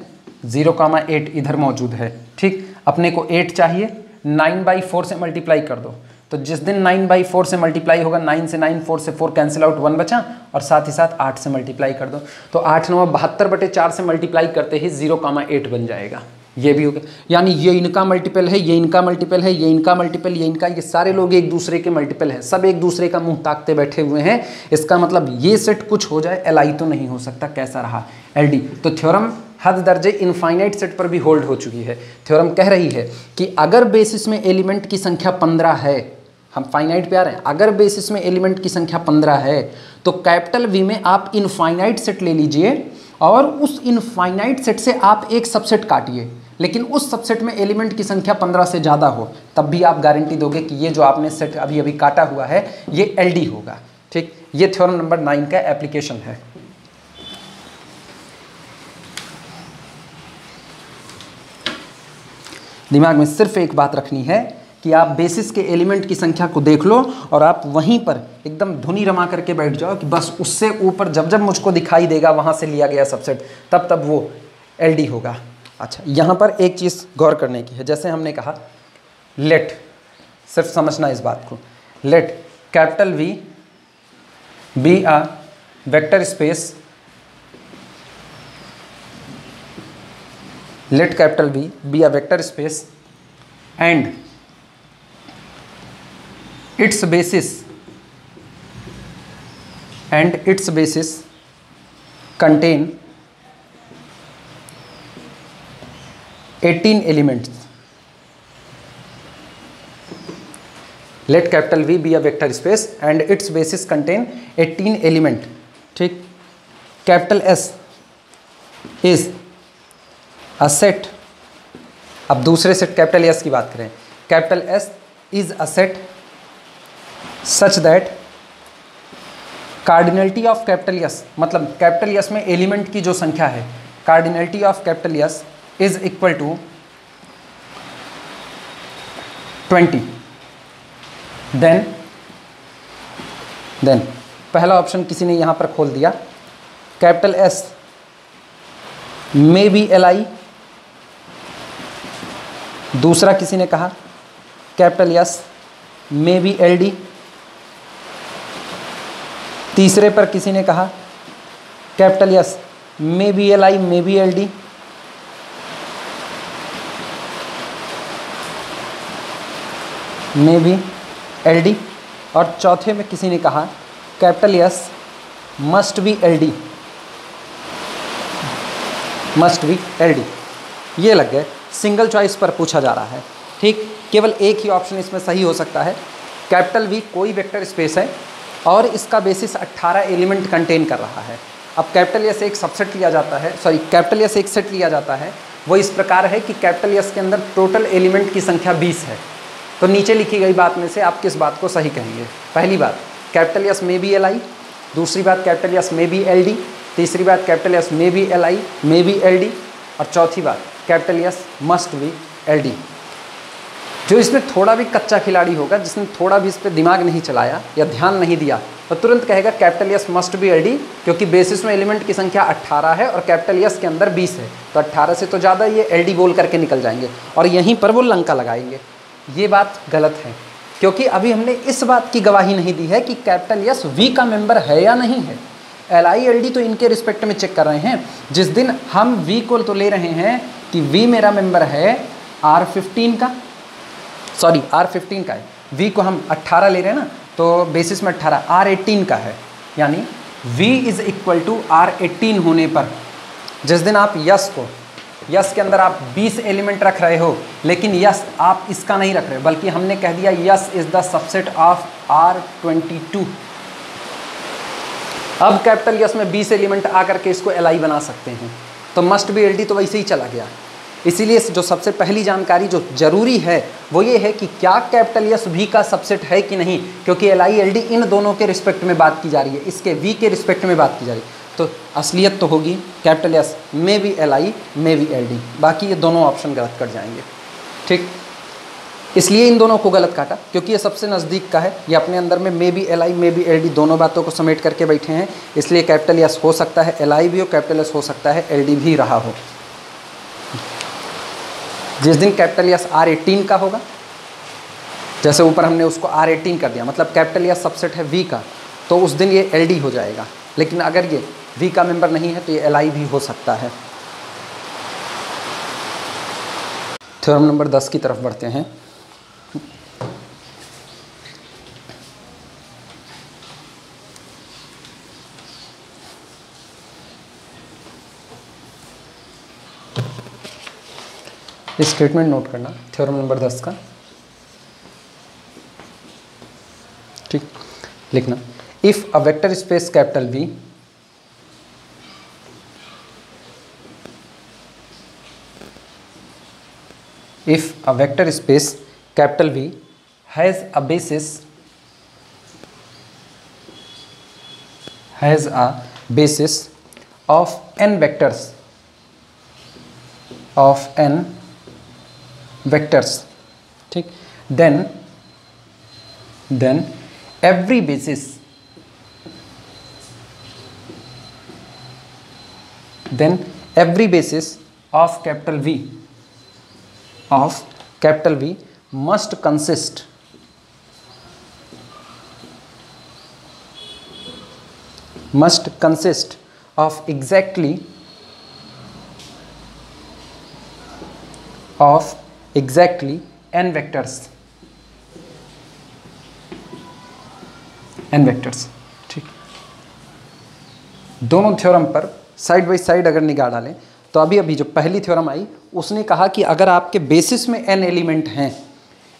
0, 8 इधर मौजूद है। ठीक, अपने को 8 चाहिए, 9/4 से मल्टीप्लाई कर दो। तो जिस दिन 9/4 से मल्टीप्लाई होगा, 9 से 9, 4 से 4 कैंसिल आउट, 1 बचा, और साथ ही साथ 8 से मल्टीप्लाई कर दो। तो 8 9 72/4 से मल्टीप्लाई करते ही 0, 8 बन जाएगा। ये भी हो गया, यानी ये इनका मल्टीपल है, ये इनका मल्टीपल है, ये इनका मल्टीपल, ये इनका, ये सारे लोग एक दूसरे के मल्टीपल हैं, सब एक दूसरे का मुंह ताकते बैठे हुए हैं। इसका मतलब ये सेट कुछ हो जाए, LI तो नहीं हो सकता। कैसा रहा? LD। तो थ्योरम हद दर्जे इनफाइनाइट सेट पर भी होल्ड हो चुकी है। थ्योरम कह रही है कि अगर बेसिस में एलिमेंट की संख्या 15 है, हम फाइनाइट पे आ रहे हैं, अगर बेसिस में एलिमेंट की संख्या 15 है तो कैपिटल V में आप इनफाइनाइट सेट ले लीजिए और उस इनफाइनाइट सेट से आप एक सबसेट काटिए, लेकिन उस सबसेट में एलिमेंट की संख्या 15 से ज़्यादा हो, तब भी आप गारंटी दोगे कि ये जो आपने सेट अभी अभी काटा हुआ है ये LD होगा। ठीक, ये थ्योरम नंबर 9 का एप्लीकेशन है। दिमाग में सिर्फ एक बात रखनी है कि आप बेसिस के एलिमेंट की संख्या को देख लो और आप वहीं पर एकदम धुनी रमा करके बैठ जाओ कि बस उससे ऊपर जब जब मुझको दिखाई देगा वहाँ से लिया गया सबसेट, तब तब वो LD होगा। अच्छा, यहाँ पर एक चीज़ गौर करने की है। जैसे हमने कहा लेट, सिर्फ समझना इस बात को, late capital V be a vector space, let capital V be a vector space and its basis contain 18 elements, let capital V be a vector space and its basis contain 18 element, ठीक। Capital S is a set, अब दूसरे set capital S की बात करें, capital S is a set such that cardinality of capital S, मतलब capital S में element की जो संख्या है, cardinality of capital S is equal to 20। Then पहला ऑप्शन किसी ने यहां पर खोल दिया, capital S may be Li, दूसरा किसी ने कहा capital S may be LD, तीसरे पर किसी ने कहा capital S may be Li may be LD, may be LD, और चौथे में किसी ने कहा capital S must be LD, must be LD। ये लग गए, सिंगल चॉइस पर पूछा जा रहा है, ठीक। केवल एक ही ऑप्शन इसमें सही हो सकता है, कैपिटल V कोई वेक्टर स्पेस है और इसका बेसिस 18 एलिमेंट कंटेन कर रहा है। अब कैपिटल S एक सबसेट लिया जाता है, सॉरी कैपिटल S एक सेट लिया जाता है, वो इस प्रकार है कि कैपिटल S के अंदर टोटल एलिमेंट की संख्या 20 है। तो नीचे लिखी गई बात में से आप किस बात को सही कहेंगे? पहली बात capital S may be Li, दूसरी बात capital S may be LD, तीसरी बात capital S may be Li may be LD, और चौथी बात capital S must be LD। जो इसमें थोड़ा भी कच्चा खिलाड़ी होगा, जिसने थोड़ा भी इस पर दिमाग नहीं चलाया या ध्यान नहीं दिया, तो तुरंत कहेगा capital S must be LD, क्योंकि बेसिस में एलिमेंट की संख्या 18 है और कैपिटल S के अंदर 20 है, तो 18 से तो ज़्यादा ये LD बोल करके निकल जाएंगे और यहीं पर वो लंका लगाएंगे। ये बात गलत है, क्योंकि अभी हमने इस बात की गवाही नहीं दी है कि कैपिटल S V का मेंबर है या नहीं है। Li LD तो इनके रिस्पेक्ट में चेक कर रहे हैं। जिस दिन हम V को तो ले रहे हैं कि V मेरा मेंबर है R15 का, सॉरी R15 का है, V को हम 18 ले रहे हैं ना, तो बेसिस में 18 R18 का है, यानी V is equal to R18 होने पर जिस दिन आप यस को, यस के अंदर आप 20 एलिमेंट रख रहे हो, लेकिन यस आप इसका नहीं रख रहे हो, बल्कि हमने कह दिया yes is the subset of R22। अब कैपिटल यस में 20 एलिमेंट आकर के इसको Li बना सकते हैं, तो मस्ट बी LD तो वैसे ही चला गया। इसीलिए जो सबसे पहली जानकारी जो जरूरी है वो ये है कि क्या कैपिटल S V का सबसेट है कि नहीं, क्योंकि Li LD इन दोनों के रिस्पेक्ट में बात की जा रही है, इसके V के रिस्पेक्ट में बात की जा रही है, तो असलियत तो होगी capital S may be Li may be LD, बाकी ये दोनों ऑप्शन गलत कट जाएंगे, ठीक। इसलिए इन दोनों को गलत काटा क्योंकि ये सबसे नज़दीक का है, ये अपने अंदर में मे be Li may be LD दोनों बातों को समेट करके बैठे हैं, इसलिए कैपिटल S हो सकता है Li भी हो, कैपिटल S हो सकता है LD भी रहा हो। जिस दिन कैपिटल S R18 का होगा, जैसे ऊपर हमने उसको R18 कर दिया, मतलब कैपिटल S सबसेट है V का, तो उस दिन ये LD हो जाएगा। लेकिन अगर ये V का मेंबर नहीं है तो ये Li भी हो सकता है। थ्योरम नंबर 10 की तरफ बढ़ते हैं। स्टेटमेंट नोट करना, थ्योरम नंबर 10 का, ठीक। लिखना, if a vector space capital V if a vector space capital V has a basis of n vectors ठीक, then every basis of capital V must consist of exactly n vectors, ठीक। दोनों theorem पर side by side अगर निगाह डालें तो अभी अभी जो पहली थ्योरम आई उसने कहा कि अगर आपके बेसिस में n एलिमेंट हैं,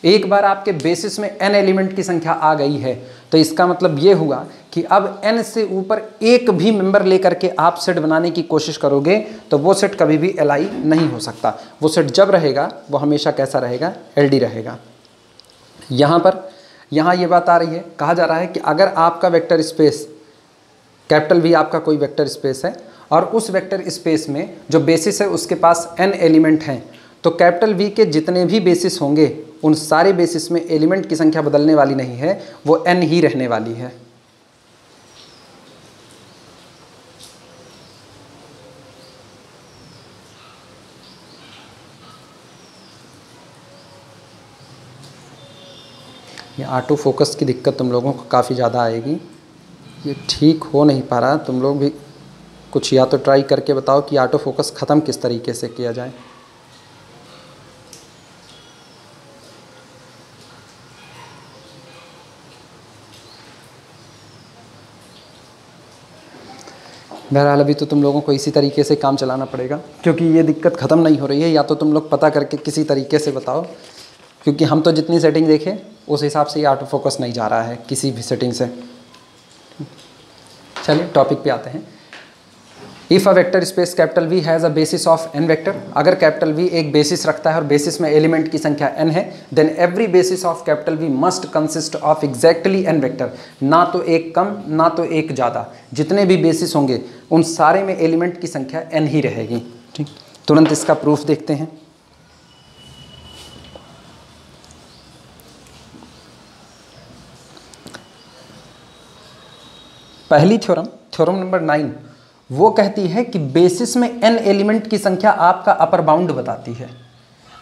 एक बार आपके बेसिस में n एलिमेंट की संख्या आ गई है तो इसका मतलब ये हुआ कि अब n से ऊपर एक भी मेंबर लेकर के आप सेट बनाने की कोशिश करोगे तो वो सेट कभी भी Li नहीं हो सकता। वो सेट जब रहेगा वो हमेशा कैसा रहेगा, LD रहेगा। यहाँ ये बात आ रही है, कहा जा रहा है कि अगर आपका वेक्टर स्पेस कैपिटल V आपका कोई वेक्टर स्पेस है और उस वेक्टर स्पेस में जो बेसिस है उसके पास n एलिमेंट हैं, तो कैपिटल V के जितने भी बेसिस होंगे उन सारे बेसिस में एलिमेंट की संख्या बदलने वाली नहीं है, वो n ही रहने वाली है। ये ऑटो फोकस की दिक्कत तुम लोगों को काफ़ी ज़्यादा आएगी, ये ठीक हो नहीं पा रहा। तुम लोग भी कुछ या तो ट्राई करके बताओ कि ऑटो फोकस ख़त्म किस तरीके से किया जाए। बहरहाल अभी तो तुम लोगों को इसी तरीके से काम चलाना पड़ेगा क्योंकि ये दिक्कत ख़त्म नहीं हो रही है। या तो तुम लोग पता करके किसी तरीके से बताओ, क्योंकि हम तो जितनी सेटिंग देखें उस हिसाब से ये ऑटो फोकस नहीं जा रहा है किसी भी सेटिंग से। चलिए टॉपिक पे आते हैं। If a vector space capital V has a basis of n vector, अगर कैपिटल V एक बेसिस रखता है और बेसिस में एलिमेंट की संख्या n है, then every basis of capital V must consist of exactly n vector. ना तो एक कम ना तो एक ज़्यादा, जितने भी बेसिस होंगे उन सारे में एलिमेंट की संख्या n ही रहेगी। ठीक, तुरंत इसका प्रूफ देखते हैं। पहली थ्योरम नंबर 9 वो कहती है कि बेसिस में n एलिमेंट की संख्या आपका अपर बाउंड बताती है।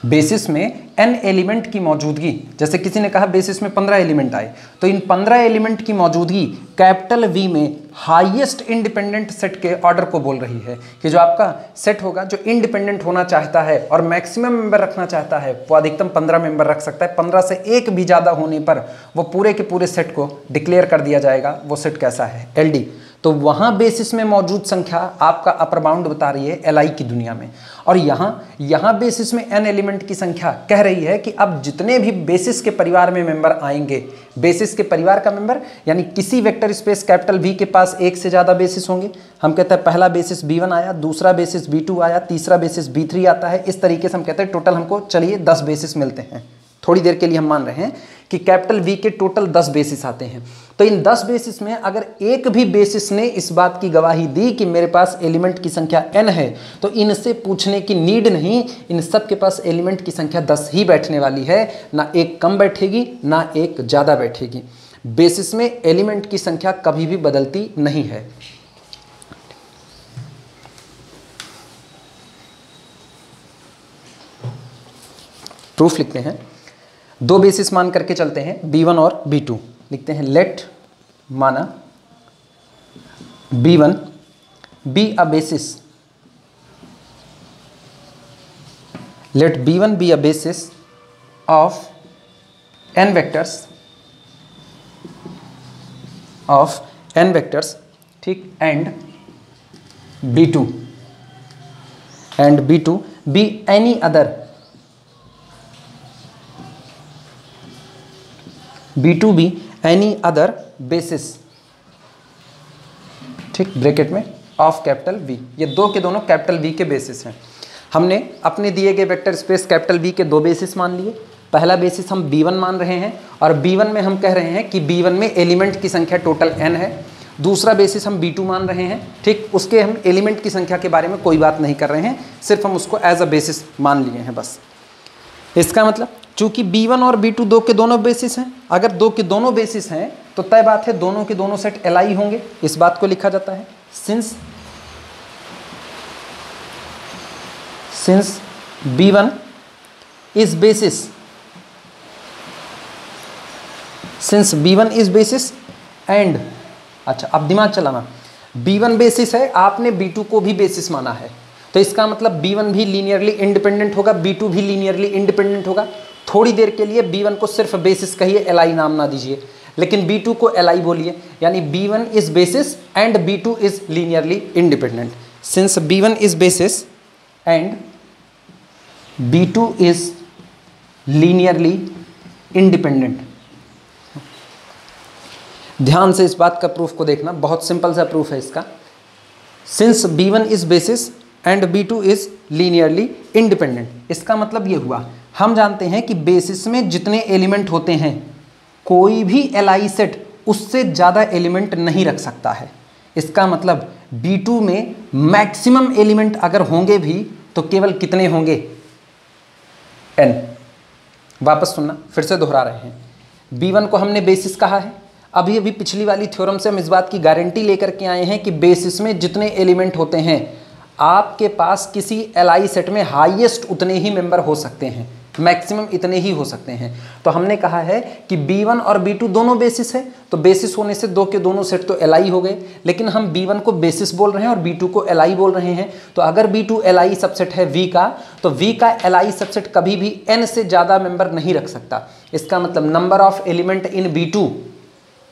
बेसिस में n एलिमेंट की मौजूदगी, जैसे किसी ने कहा बेसिस में 15 एलिमेंट आए, तो इन 15 एलिमेंट की मौजूदगी कैपिटल V में हाईएस्ट इंडिपेंडेंट सेट के ऑर्डर को बोल रही है कि जो आपका सेट होगा जो इंडिपेंडेंट होना चाहता है और मैक्सिमम मेंबर रखना चाहता है वो अधिकतम 15 मेंबर रख सकता है। 15 से एक भी ज़्यादा होने पर वो पूरे के पूरे सेट को डिक्लेयर कर दिया जाएगा, वो सेट कैसा है, LD। तो वहाँ बेसिस में मौजूद संख्या आपका अपर बाउंड बता रही है Li की दुनिया में, और यहाँ बेसिस में n एलिमेंट की संख्या कह रही है कि अब जितने भी बेसिस के परिवार में मेंबर आएंगे, बेसिस के परिवार का मेंबर यानी किसी वेक्टर स्पेस कैपिटल V के पास एक से ज़्यादा बेसिस होंगे। हम कहते हैं पहला बेसिस B1 आया, दूसरा बेसिस B2 आया, तीसरा बेसिस B3 आता है। इस तरीके से हम कहते हैं टोटल हमको चलिए 10 बेसिस मिलते हैं। थोड़ी देर के लिए हम मान रहे हैं कि कैपिटल V के टोटल 10 बेसिस आते हैं। तो इन 10 बेसिस में अगर एक भी बेसिस ने इस बात की गवाही दी कि मेरे पास एलिमेंट की संख्या n है, तो इनसे पूछने की नीड नहीं, इन सब के पास एलिमेंट की संख्या 10 ही बैठने वाली है, ना एक कम बैठेगी ना एक ज़्यादा बैठेगी। बेसिस में एलिमेंट की संख्या कभी भी बदलती नहीं है। प्रूफ लिखते हैं, दो बेसिस मान करके चलते हैं B1 और B2। लिखते हैं लेट माना B1 be a basis, let B1 be a basis of n vectors, ठीक, and B2 be any other, B2 भी एनी अदर बेसिस, ठीक, ब्रैकेट में ऑफ कैपिटल V। ये दो के दोनों कैपिटल V के बेसिस हैं। हमने अपने दिए गए वेक्टर स्पेस कैपिटल V के दो बेसिस मान लिए। पहला बेसिस हम B1 मान रहे हैं और B1 में हम कह रहे हैं कि B1 में एलिमेंट की संख्या टोटल n है। दूसरा बेसिस हम B2 मान रहे हैं, ठीक, उसके हम एलिमेंट की संख्या के बारे में कोई बात नहीं कर रहे हैं, सिर्फ हम उसको एज अ बेसिस मान लिए हैं बस। इसका मतलब चूंकि B1 और B2 दो के दोनों बेसिस हैं, अगर दो के दोनों बेसिस हैं तो तय बात है दोनों के दोनों सेट Li होंगे। इस बात को लिखा जाता है since B1 is basis, since B1 is basis and, अच्छा अब दिमाग चलाना, B1 बेसिस है, आपने B2 को भी बेसिस माना है, तो इसका मतलब B1 भी लीनियरली इंडिपेंडेंट होगा, B2 भी लीनियरली इंडिपेंडेंट होगा। थोड़ी देर के लिए B1 को सिर्फ बेसिस कहिए, Li नाम ना दीजिए, लेकिन B2 को Li बोलिए, यानी B1 is basis and B2 is linearly independent. Since B1 is basis and B2 is linearly independent. ध्यान से इस बात का प्रूफ को देखना, बहुत सिंपल सा प्रूफ है इसका। Since B1 is basis and B2 is linearly independent, इसका मतलब ये हुआ, हम जानते हैं कि बेसिस में जितने एलिमेंट होते हैं कोई भी Li सेट उससे ज़्यादा एलिमेंट नहीं रख सकता है। इसका मतलब B2 में मैक्सिमम एलिमेंट अगर होंगे भी तो केवल कितने होंगे, n। वापस सुनना, फिर से दोहरा रहे हैं। B1 को हमने बेसिस कहा है। अभी पिछली वाली थ्योरम से हम इस बात की गारंटी लेकर के आए हैं कि बेसिस में जितने एलिमेंट होते हैं आपके पास किसी Li सेट में हाईएस्ट उतने ही मेंबर हो सकते हैं, मैक्सिमम इतने ही हो सकते हैं। तो हमने कहा है कि B1 और B2 दोनों बेसिस है, तो बेसिस होने से दो के दोनों सेट तो Li हो गए, लेकिन हम B1 को बेसिस बोल रहे हैं और B2 को Li बोल रहे हैं। तो अगर B2 Li सबसेट है V का, तो V का Li सबसेट कभी भी n से ज़्यादा मेंबर नहीं रख सकता। इसका मतलब number of element in B2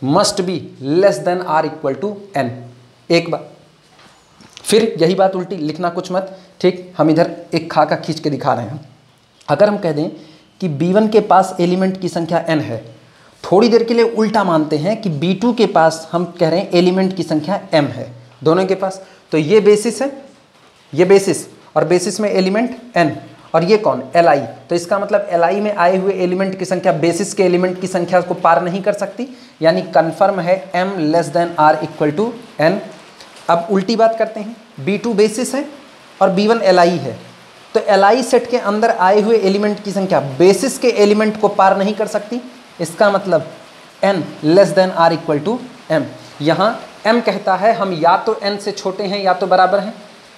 must be less than or equal to n। एक बार फिर यही बात उल्टी, लिखना कुछ मत, ठीक। हम इधर एक खाका खींच के दिखा रहे हैं। अगर हम कह दें कि B1 के पास एलिमेंट की संख्या n है, थोड़ी देर के लिए उल्टा मानते हैं कि B2 के पास हम कह रहे हैं एलिमेंट की संख्या m है, दोनों के पास। तो ये बेसिस है, ये बेसिस, और बेसिस में एलिमेंट n, और ये कौन, Li। तो इसका मतलब Li में आए हुए एलिमेंट की संख्या बेसिस के एलिमेंट की संख्या को पार नहीं कर सकती, यानी कन्फर्म है m less than or equal to n। अब उल्टी बात करते हैं, B2 बेसिस है और B1 Li है, तो Li सेट के अंदर आए हुए एलिमेंट की संख्या बेसिस के एलिमेंट को पार नहीं कर सकती। इसका मतलब n less than or equal to m। यहाँ m कहता है हम या तो n से छोटे हैं या तो बराबर हैं,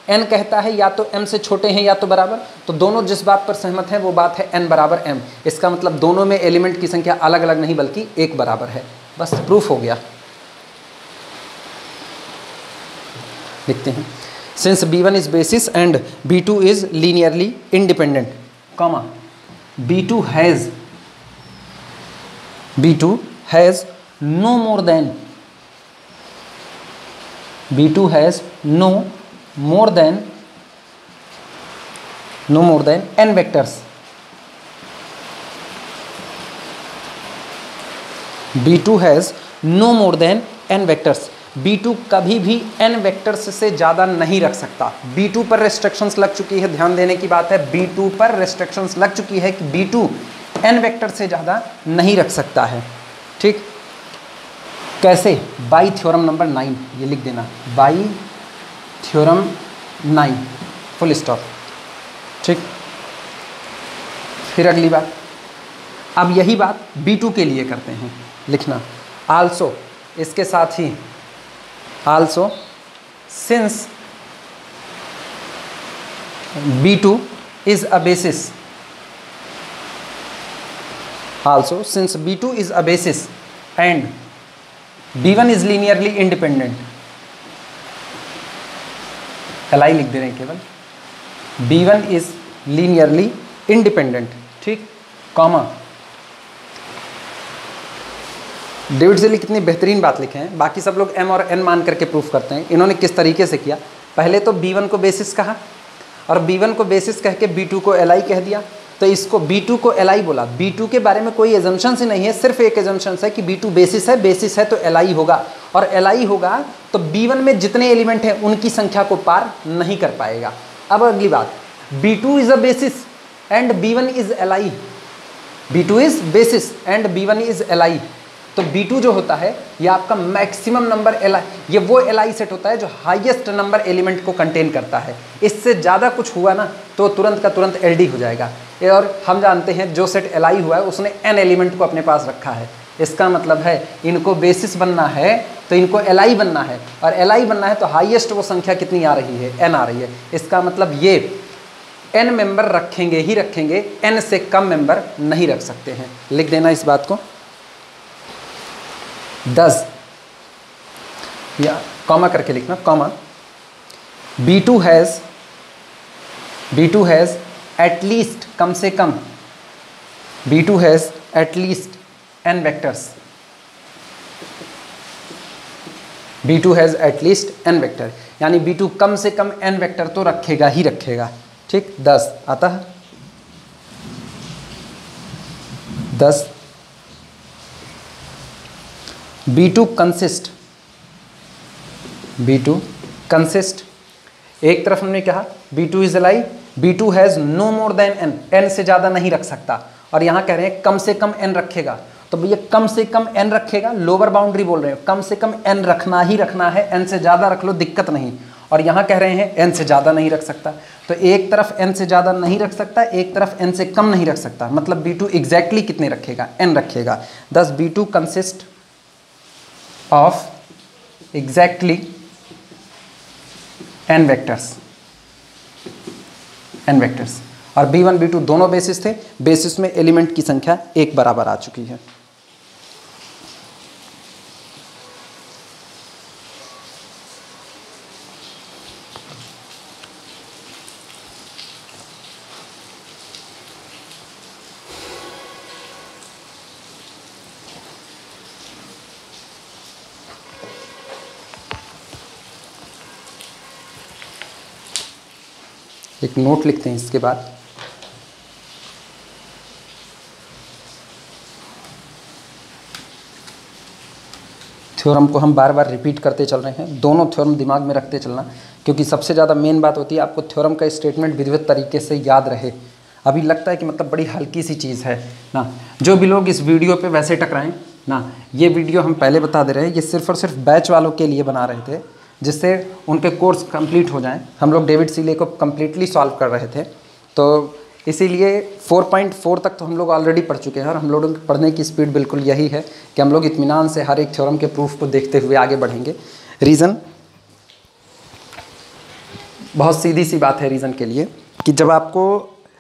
n कहता है या तो m से छोटे हैं या तो बराबर, तो दोनों जिस बात पर सहमत हैं वो बात है n बराबर m। इसका मतलब दोनों में एलिमेंट की संख्या अलग अलग नहीं बल्कि एक बराबर है। बस प्रूफ हो गया। लिखते हैं, since B1 is basis and B2 is linearly independent, comma B2 has no more than n vectors। B2 has no more than n vectors। B2 कभी भी n वेक्टर्स से ज़्यादा नहीं रख सकता। B2 पर रेस्ट्रिक्शंस लग चुकी है, ध्यान देने की बात है, B2 पर रेस्ट्रिक्शंस लग चुकी है कि B2 n वेक्टर से ज़्यादा नहीं रख सकता है, ठीक। कैसे, बाई थ्योरम नंबर 9, ये लिख देना, बाई थ्योरम 9, फुल स्टॉप, ठीक। फिर अगली बात, अब यही बात B2 के लिए करते हैं, लिखना आल्सो, इसके साथ ही also since B2 is a basis, and B1 is linearly independent, Li लिख दे रहे हैं केवल, B1 is linearly independent, ठीक, कॉमा। डेविड ज़िली कितनी बेहतरीन बात लिखे हैं, बाकी सब लोग m और n मान करके प्रूफ करते हैं, इन्होंने किस तरीके से किया। पहले तो B1 को बेसिस कहा और B1 को बेसिस कह के B2 को Li कह दिया, तो इसको B2 को Li बोला। B2 के बारे में कोई एजम्पशंस ही नहीं है, सिर्फ एक एजम्पशंस है कि B2 बेसिस है तो Li होगा, और Li होगा तो B1 में जितने एलिमेंट हैं उनकी संख्या को पार नहीं कर पाएगा। अब अगली बात, B2 is a basis and B1 is Li, B2 is basis and B1 is Li, तो B2 जो होता है ये आपका मैक्सिमम नंबर Li, ये वो Li सेट होता है जो हाईएस्ट नंबर एलिमेंट को कंटेन करता है। इससे ज़्यादा कुछ हुआ ना तो तुरंत का तुरंत LD हो जाएगा। और हम जानते हैं जो सेट Li हुआ है उसने n एलिमेंट को अपने पास रखा है। इसका मतलब है इनको बेसिस बनना है तो इनको Li बनना है, और Li बनना है तो हाईएस्ट वो संख्या कितनी आ रही है, n आ रही है। इसका मतलब ये n मेंबर रखेंगे ही रखेंगे, n से कम मेंबर नहीं रख सकते हैं। लिख देना इस बात को, 10 या कॉमा करके लिखना, comma B2 has at least, कम से कम B2 has at least n vectors, B2 has at least n vector, यानी B2 कम से कम n वेक्टर तो रखेगा ही रखेगा। ठीक, 10 अतः 10 B2 कंसिस्ट एक तरफ हमने कहा B2 is alive, B2 has no more than n, n से ज़्यादा नहीं रख सकता, और यहाँ कह रहे हैं कम से कम n रखेगा, तो भैया कम से कम n रखेगा, लोअर बाउंड्री बोल रहे हो, कम से कम n रखना ही रखना है, n से ज़्यादा रख लो दिक्कत नहीं, और यहाँ कह रहे हैं n से ज़्यादा नहीं रख सकता, तो एक तरफ n से ज़्यादा नहीं रख सकता, एक तरफ n से कम नहीं रख सकता, मतलब B2 एग्जैक्टली कितने रखेगा, n रखेगा। thus B2 consist of exactly n vectors, और B1 B2 दोनों बेसिस थे, बेसिस में एलिमेंट की संख्या एक बराबर आ चुकी है। एक नोट लिखते हैं इसके बाद, थ्योरम को हम बार बार रिपीट करते चल रहे हैं, दोनों थ्योरम दिमाग में रखते चलना, क्योंकि सबसे ज़्यादा मेन बात होती है आपको थ्योरम का स्टेटमेंट विधिवत तरीके से याद रहे। अभी लगता है कि मतलब बड़ी हल्की सी चीज़ है ना, जो भी लोग इस वीडियो पे वैसे टकराएं ना, ये वीडियो हम पहले बता दे रहे हैं, ये सिर्फ और सिर्फ बैच वालों के लिए बना रहे थे, जिससे उनके कोर्स कंप्लीट हो जाएं। हम लोग डेविड सीले को कम्प्लीटली सॉल्व कर रहे थे, तो इसीलिए 4.4 तक तो हम लोग ऑलरेडी पढ़ चुके हैं, और हम लोगों की पढ़ने की स्पीड बिल्कुल यही है कि हम लोग इत्मीनान से हर एक थ्योरम के प्रूफ को देखते हुए आगे बढ़ेंगे। रीज़न बहुत सीधी सी बात है रीज़न के लिए, कि जब आपको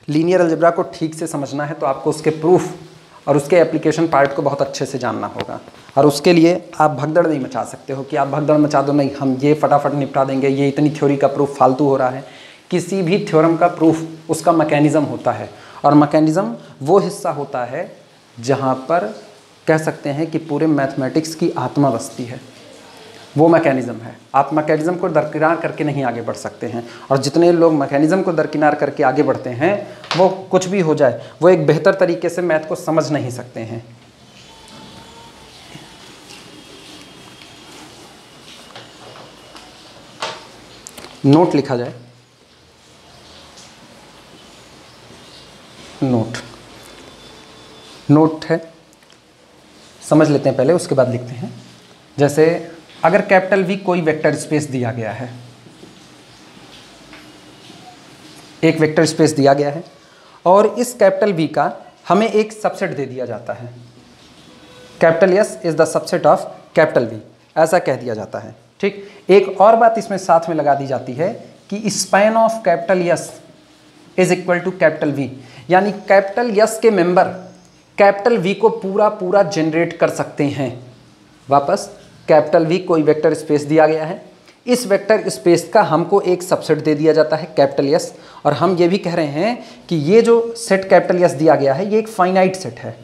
लीनियर अलजेब्रा को ठीक से समझना है तो आपको उसके प्रूफ और उसके एप्लीकेशन पार्ट को बहुत अच्छे से जानना होगा, और उसके लिए आप भगदड़ नहीं मचा सकते हो कि आप भगदड़ मचा दो, नहीं हम ये फटाफट निपटा देंगे, ये इतनी थ्योरी का प्रूफ फालतू हो रहा है। किसी भी थ्योरम का प्रूफ उसका मैकेनिज़्म होता है, और मैकेनिज़्म वो हिस्सा होता है जहाँ पर कह सकते हैं कि पूरे मैथमेटिक्स की आत्मा बसती है, वो मैकेनिज़्म है। आप मैकेनिज़्म को दरकिनार करके नहीं आगे बढ़ सकते हैं, और जितने लोग मैकेनिज़्म को दरकिनार करके आगे बढ़ते हैं वो कुछ भी हो जाए वो एक बेहतर तरीके से मैथ को समझ नहीं सकते हैं। नोट लिखा जाए, नोट है, समझ लेते हैं पहले, उसके बाद लिखते हैं। जैसे अगर कैपिटल V कोई वेक्टर स्पेस दिया गया है, एक वेक्टर स्पेस दिया गया है, और इस कैपिटल V का हमें एक सबसेट दे दिया जाता है, capital S is the subset of capital V, ऐसा कह दिया जाता है। ठीक, एक और बात इसमें साथ में लगा दी जाती है कि span of capital S is equal to capital V, यानी कैपिटल S के मेंबर कैपिटल V को पूरा जनरेट कर सकते हैं। वापस कैपिटल V कोई वेक्टर स्पेस दिया गया है, इस वेक्टर स्पेस का हमको एक सबसेट दे दिया जाता है कैपिटल S, और हम ये भी कह रहे हैं कि ये जो सेट कैपिटल S दिया गया है ये एक फाइनाइट सेट है,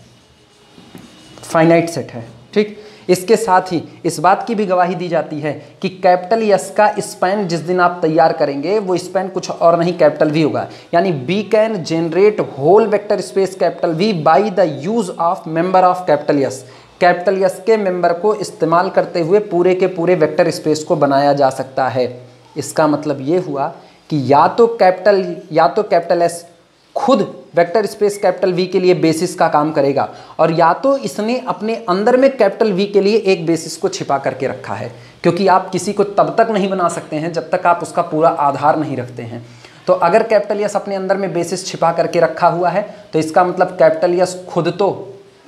फाइनाइट सेट है। ठीक, इसके साथ ही इस बात की भी गवाही दी जाती है कि कैपिटल S का स्पैन जिस दिन आप तैयार करेंगे वो स्पैन कुछ और नहीं कैपिटल V होगा, यानी B can generate whole vector space capital V by the use of member of capital S। Capital S के मेंबर को इस्तेमाल करते हुए पूरे के पूरे वेक्टर स्पेस को बनाया जा सकता है। इसका मतलब ये हुआ कि या तो कैपिटल S खुद वेक्टर स्पेस कैपिटल V के लिए बेसिस का काम करेगा, और या तो इसने अपने अंदर में कैपिटल V के लिए एक बेसिस को छिपा करके रखा है, क्योंकि आप किसी को तब तक नहीं बना सकते हैं जब तक आप उसका पूरा आधार नहीं रखते हैं। तो अगर कैपिटल S अपने अंदर में बेसिस छिपा करके रखा हुआ है तो इसका मतलब कैपिटल S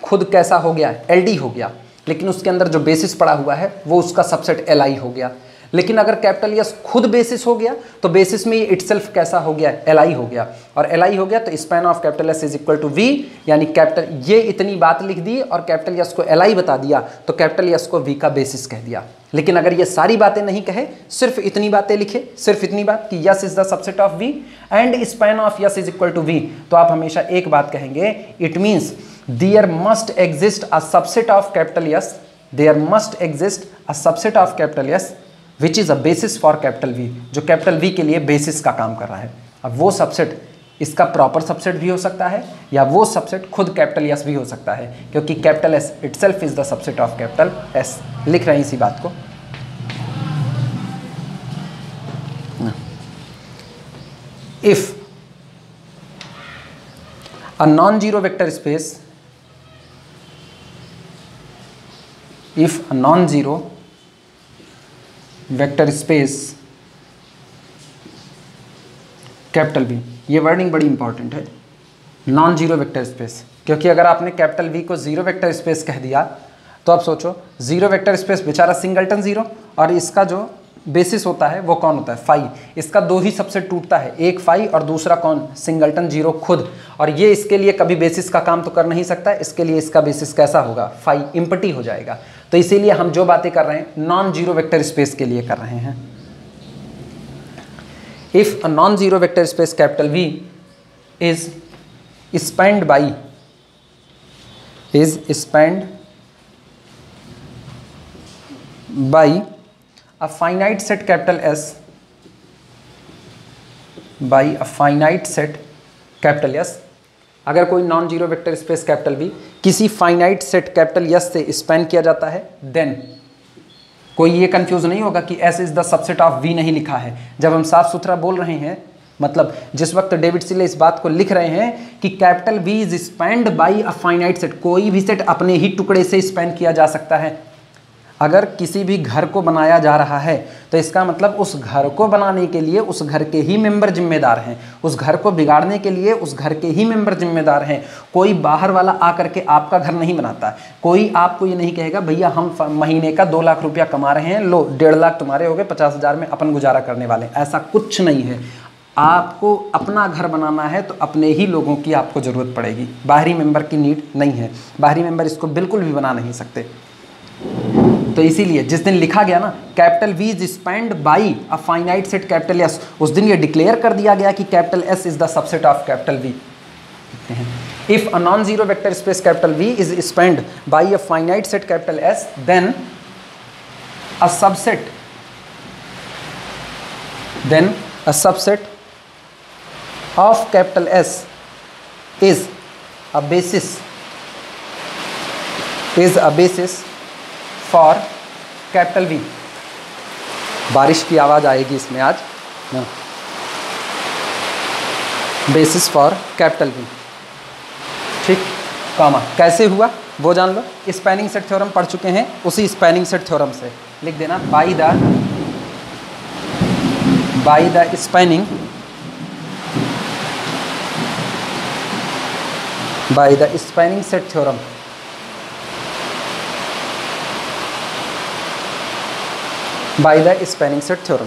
खुद कैसा हो गया, LD हो गया, लेकिन उसके अंदर जो बेसिस पड़ा हुआ है वो उसका सबसेट LI हो गया। लेकिन अगर कैपिटल S खुद बेसिस हो गया तो बेसिस में ये इटसेल्फ कैसा हो गया, LI हो गया, और LI हो गया तो span of capital S is equal to V, यानी कैपिटल ये इतनी बात लिख दी और कैपिटल S को LI बता दिया तो कैपिटल S को V का बेसिस कह दिया। लेकिन अगर ये सारी बातें नहीं कहे, सिर्फ इतनी बातें लिखे, सिर्फ इतनी बात कि S is the subset of V and span of S is equal to V, तो आप हमेशा एक बात कहेंगे, it means there must exist a subset of capital S, there must exist a subset of capital S which is a basis for capital V, जो capital V के लिए basis का काम कर रहा है। अब वो सबसेट इसका प्रॉपर सबसेट भी हो सकता है या वो सबसेट खुद कैपिटल एस भी हो सकता है, क्योंकि capital S itself is the subset of capital S. लिख रहे हैं इसी बात को। If a non zero vector space, if a non zero vector space capital B, ये वर्डिंग बड़ी इंपॉर्टेंट है, नॉन जीरो वेक्टर स्पेस, क्योंकि अगर आपने कैपिटल वी को जीरो वेक्टर स्पेस कह दिया तो आप सोचो जीरो वेक्टर स्पेस बेचारा सिंगलटन जीरो, और इसका जो बेसिस होता है वो कौन होता है, फाई। इसका दो ही सबसेट टूटता है, एक फाई और दूसरा कौन, सिंगलटन जीरो खुद, और ये इसके लिए कभी बेसिस का काम तो कर नहीं सकता, इसके लिए इसका बेसिस कैसा होगा, फाई, इम्पटी हो जाएगा। तो इसीलिए हम जो बातें कर रहे हैं नॉन जीरो वेक्टर स्पेस के लिए कर रहे हैं। If a non-zero vector space capital V is spanned by a finite set capital S, by a finite set capital S, अगर कोई non zero vector space capital V किसी finite set capital S से span किया जाता है, then कोई ये confuse नहीं होगा कि S is the subset of V नहीं लिखा है। जब हम साफ सुथरा बोल रहे हैं, मतलब जिस वक्त डेविड सिले इस बात को लिख रहे हैं कि capital V is spanned by a finite set, कोई भी सेट अपने ही टुकड़े से स्पैन किया जा सकता है। अगर किसी भी घर को बनाया जा रहा है तो इसका मतलब उस घर को बनाने के लिए उस घर के ही मेंबर जिम्मेदार हैं, उस घर को बिगाड़ने के लिए उस घर के ही मेंबर जिम्मेदार हैं। कोई बाहर वाला आकर के आपका घर नहीं बनाता। कोई आपको ये नहीं कहेगा भैया हम महीने का 2 लाख रुपया कमा रहे हैं, लो 1.5 लाख तुम्हारे हो गए, 50,000 में अपन गुजारा करने वाले, ऐसा कुछ नहीं है। आपको अपना घर बनाना है तो अपने ही लोगों की आपको ज़रूरत पड़ेगी, बाहरी मेंबर की नीड नहीं है। बाहरी मेंबर इसको बिल्कुल भी बना नहीं सकते। तो इसीलिए जिस दिन लिखा गया ना capital V is spanned by a finite set capital S, उस दिन ये डिक्लेयर कर दिया गया कि capital S is the subset of capital V। If a non zero vector space capital V is spanned by a finite set capital S, then a subset of capital S is a basis for capital V। बारिश की आवाज़ आएगी इसमें आज, basis for capital V, ठीक। Comma कैसे हुआ वो जान लो, स्पैनिंग सेट थ्योरम पढ़ चुके हैं, उसी स्पैनिंग सेट थ्योरम से लिख देना by the spanning set theorem, by the spanning set theorem।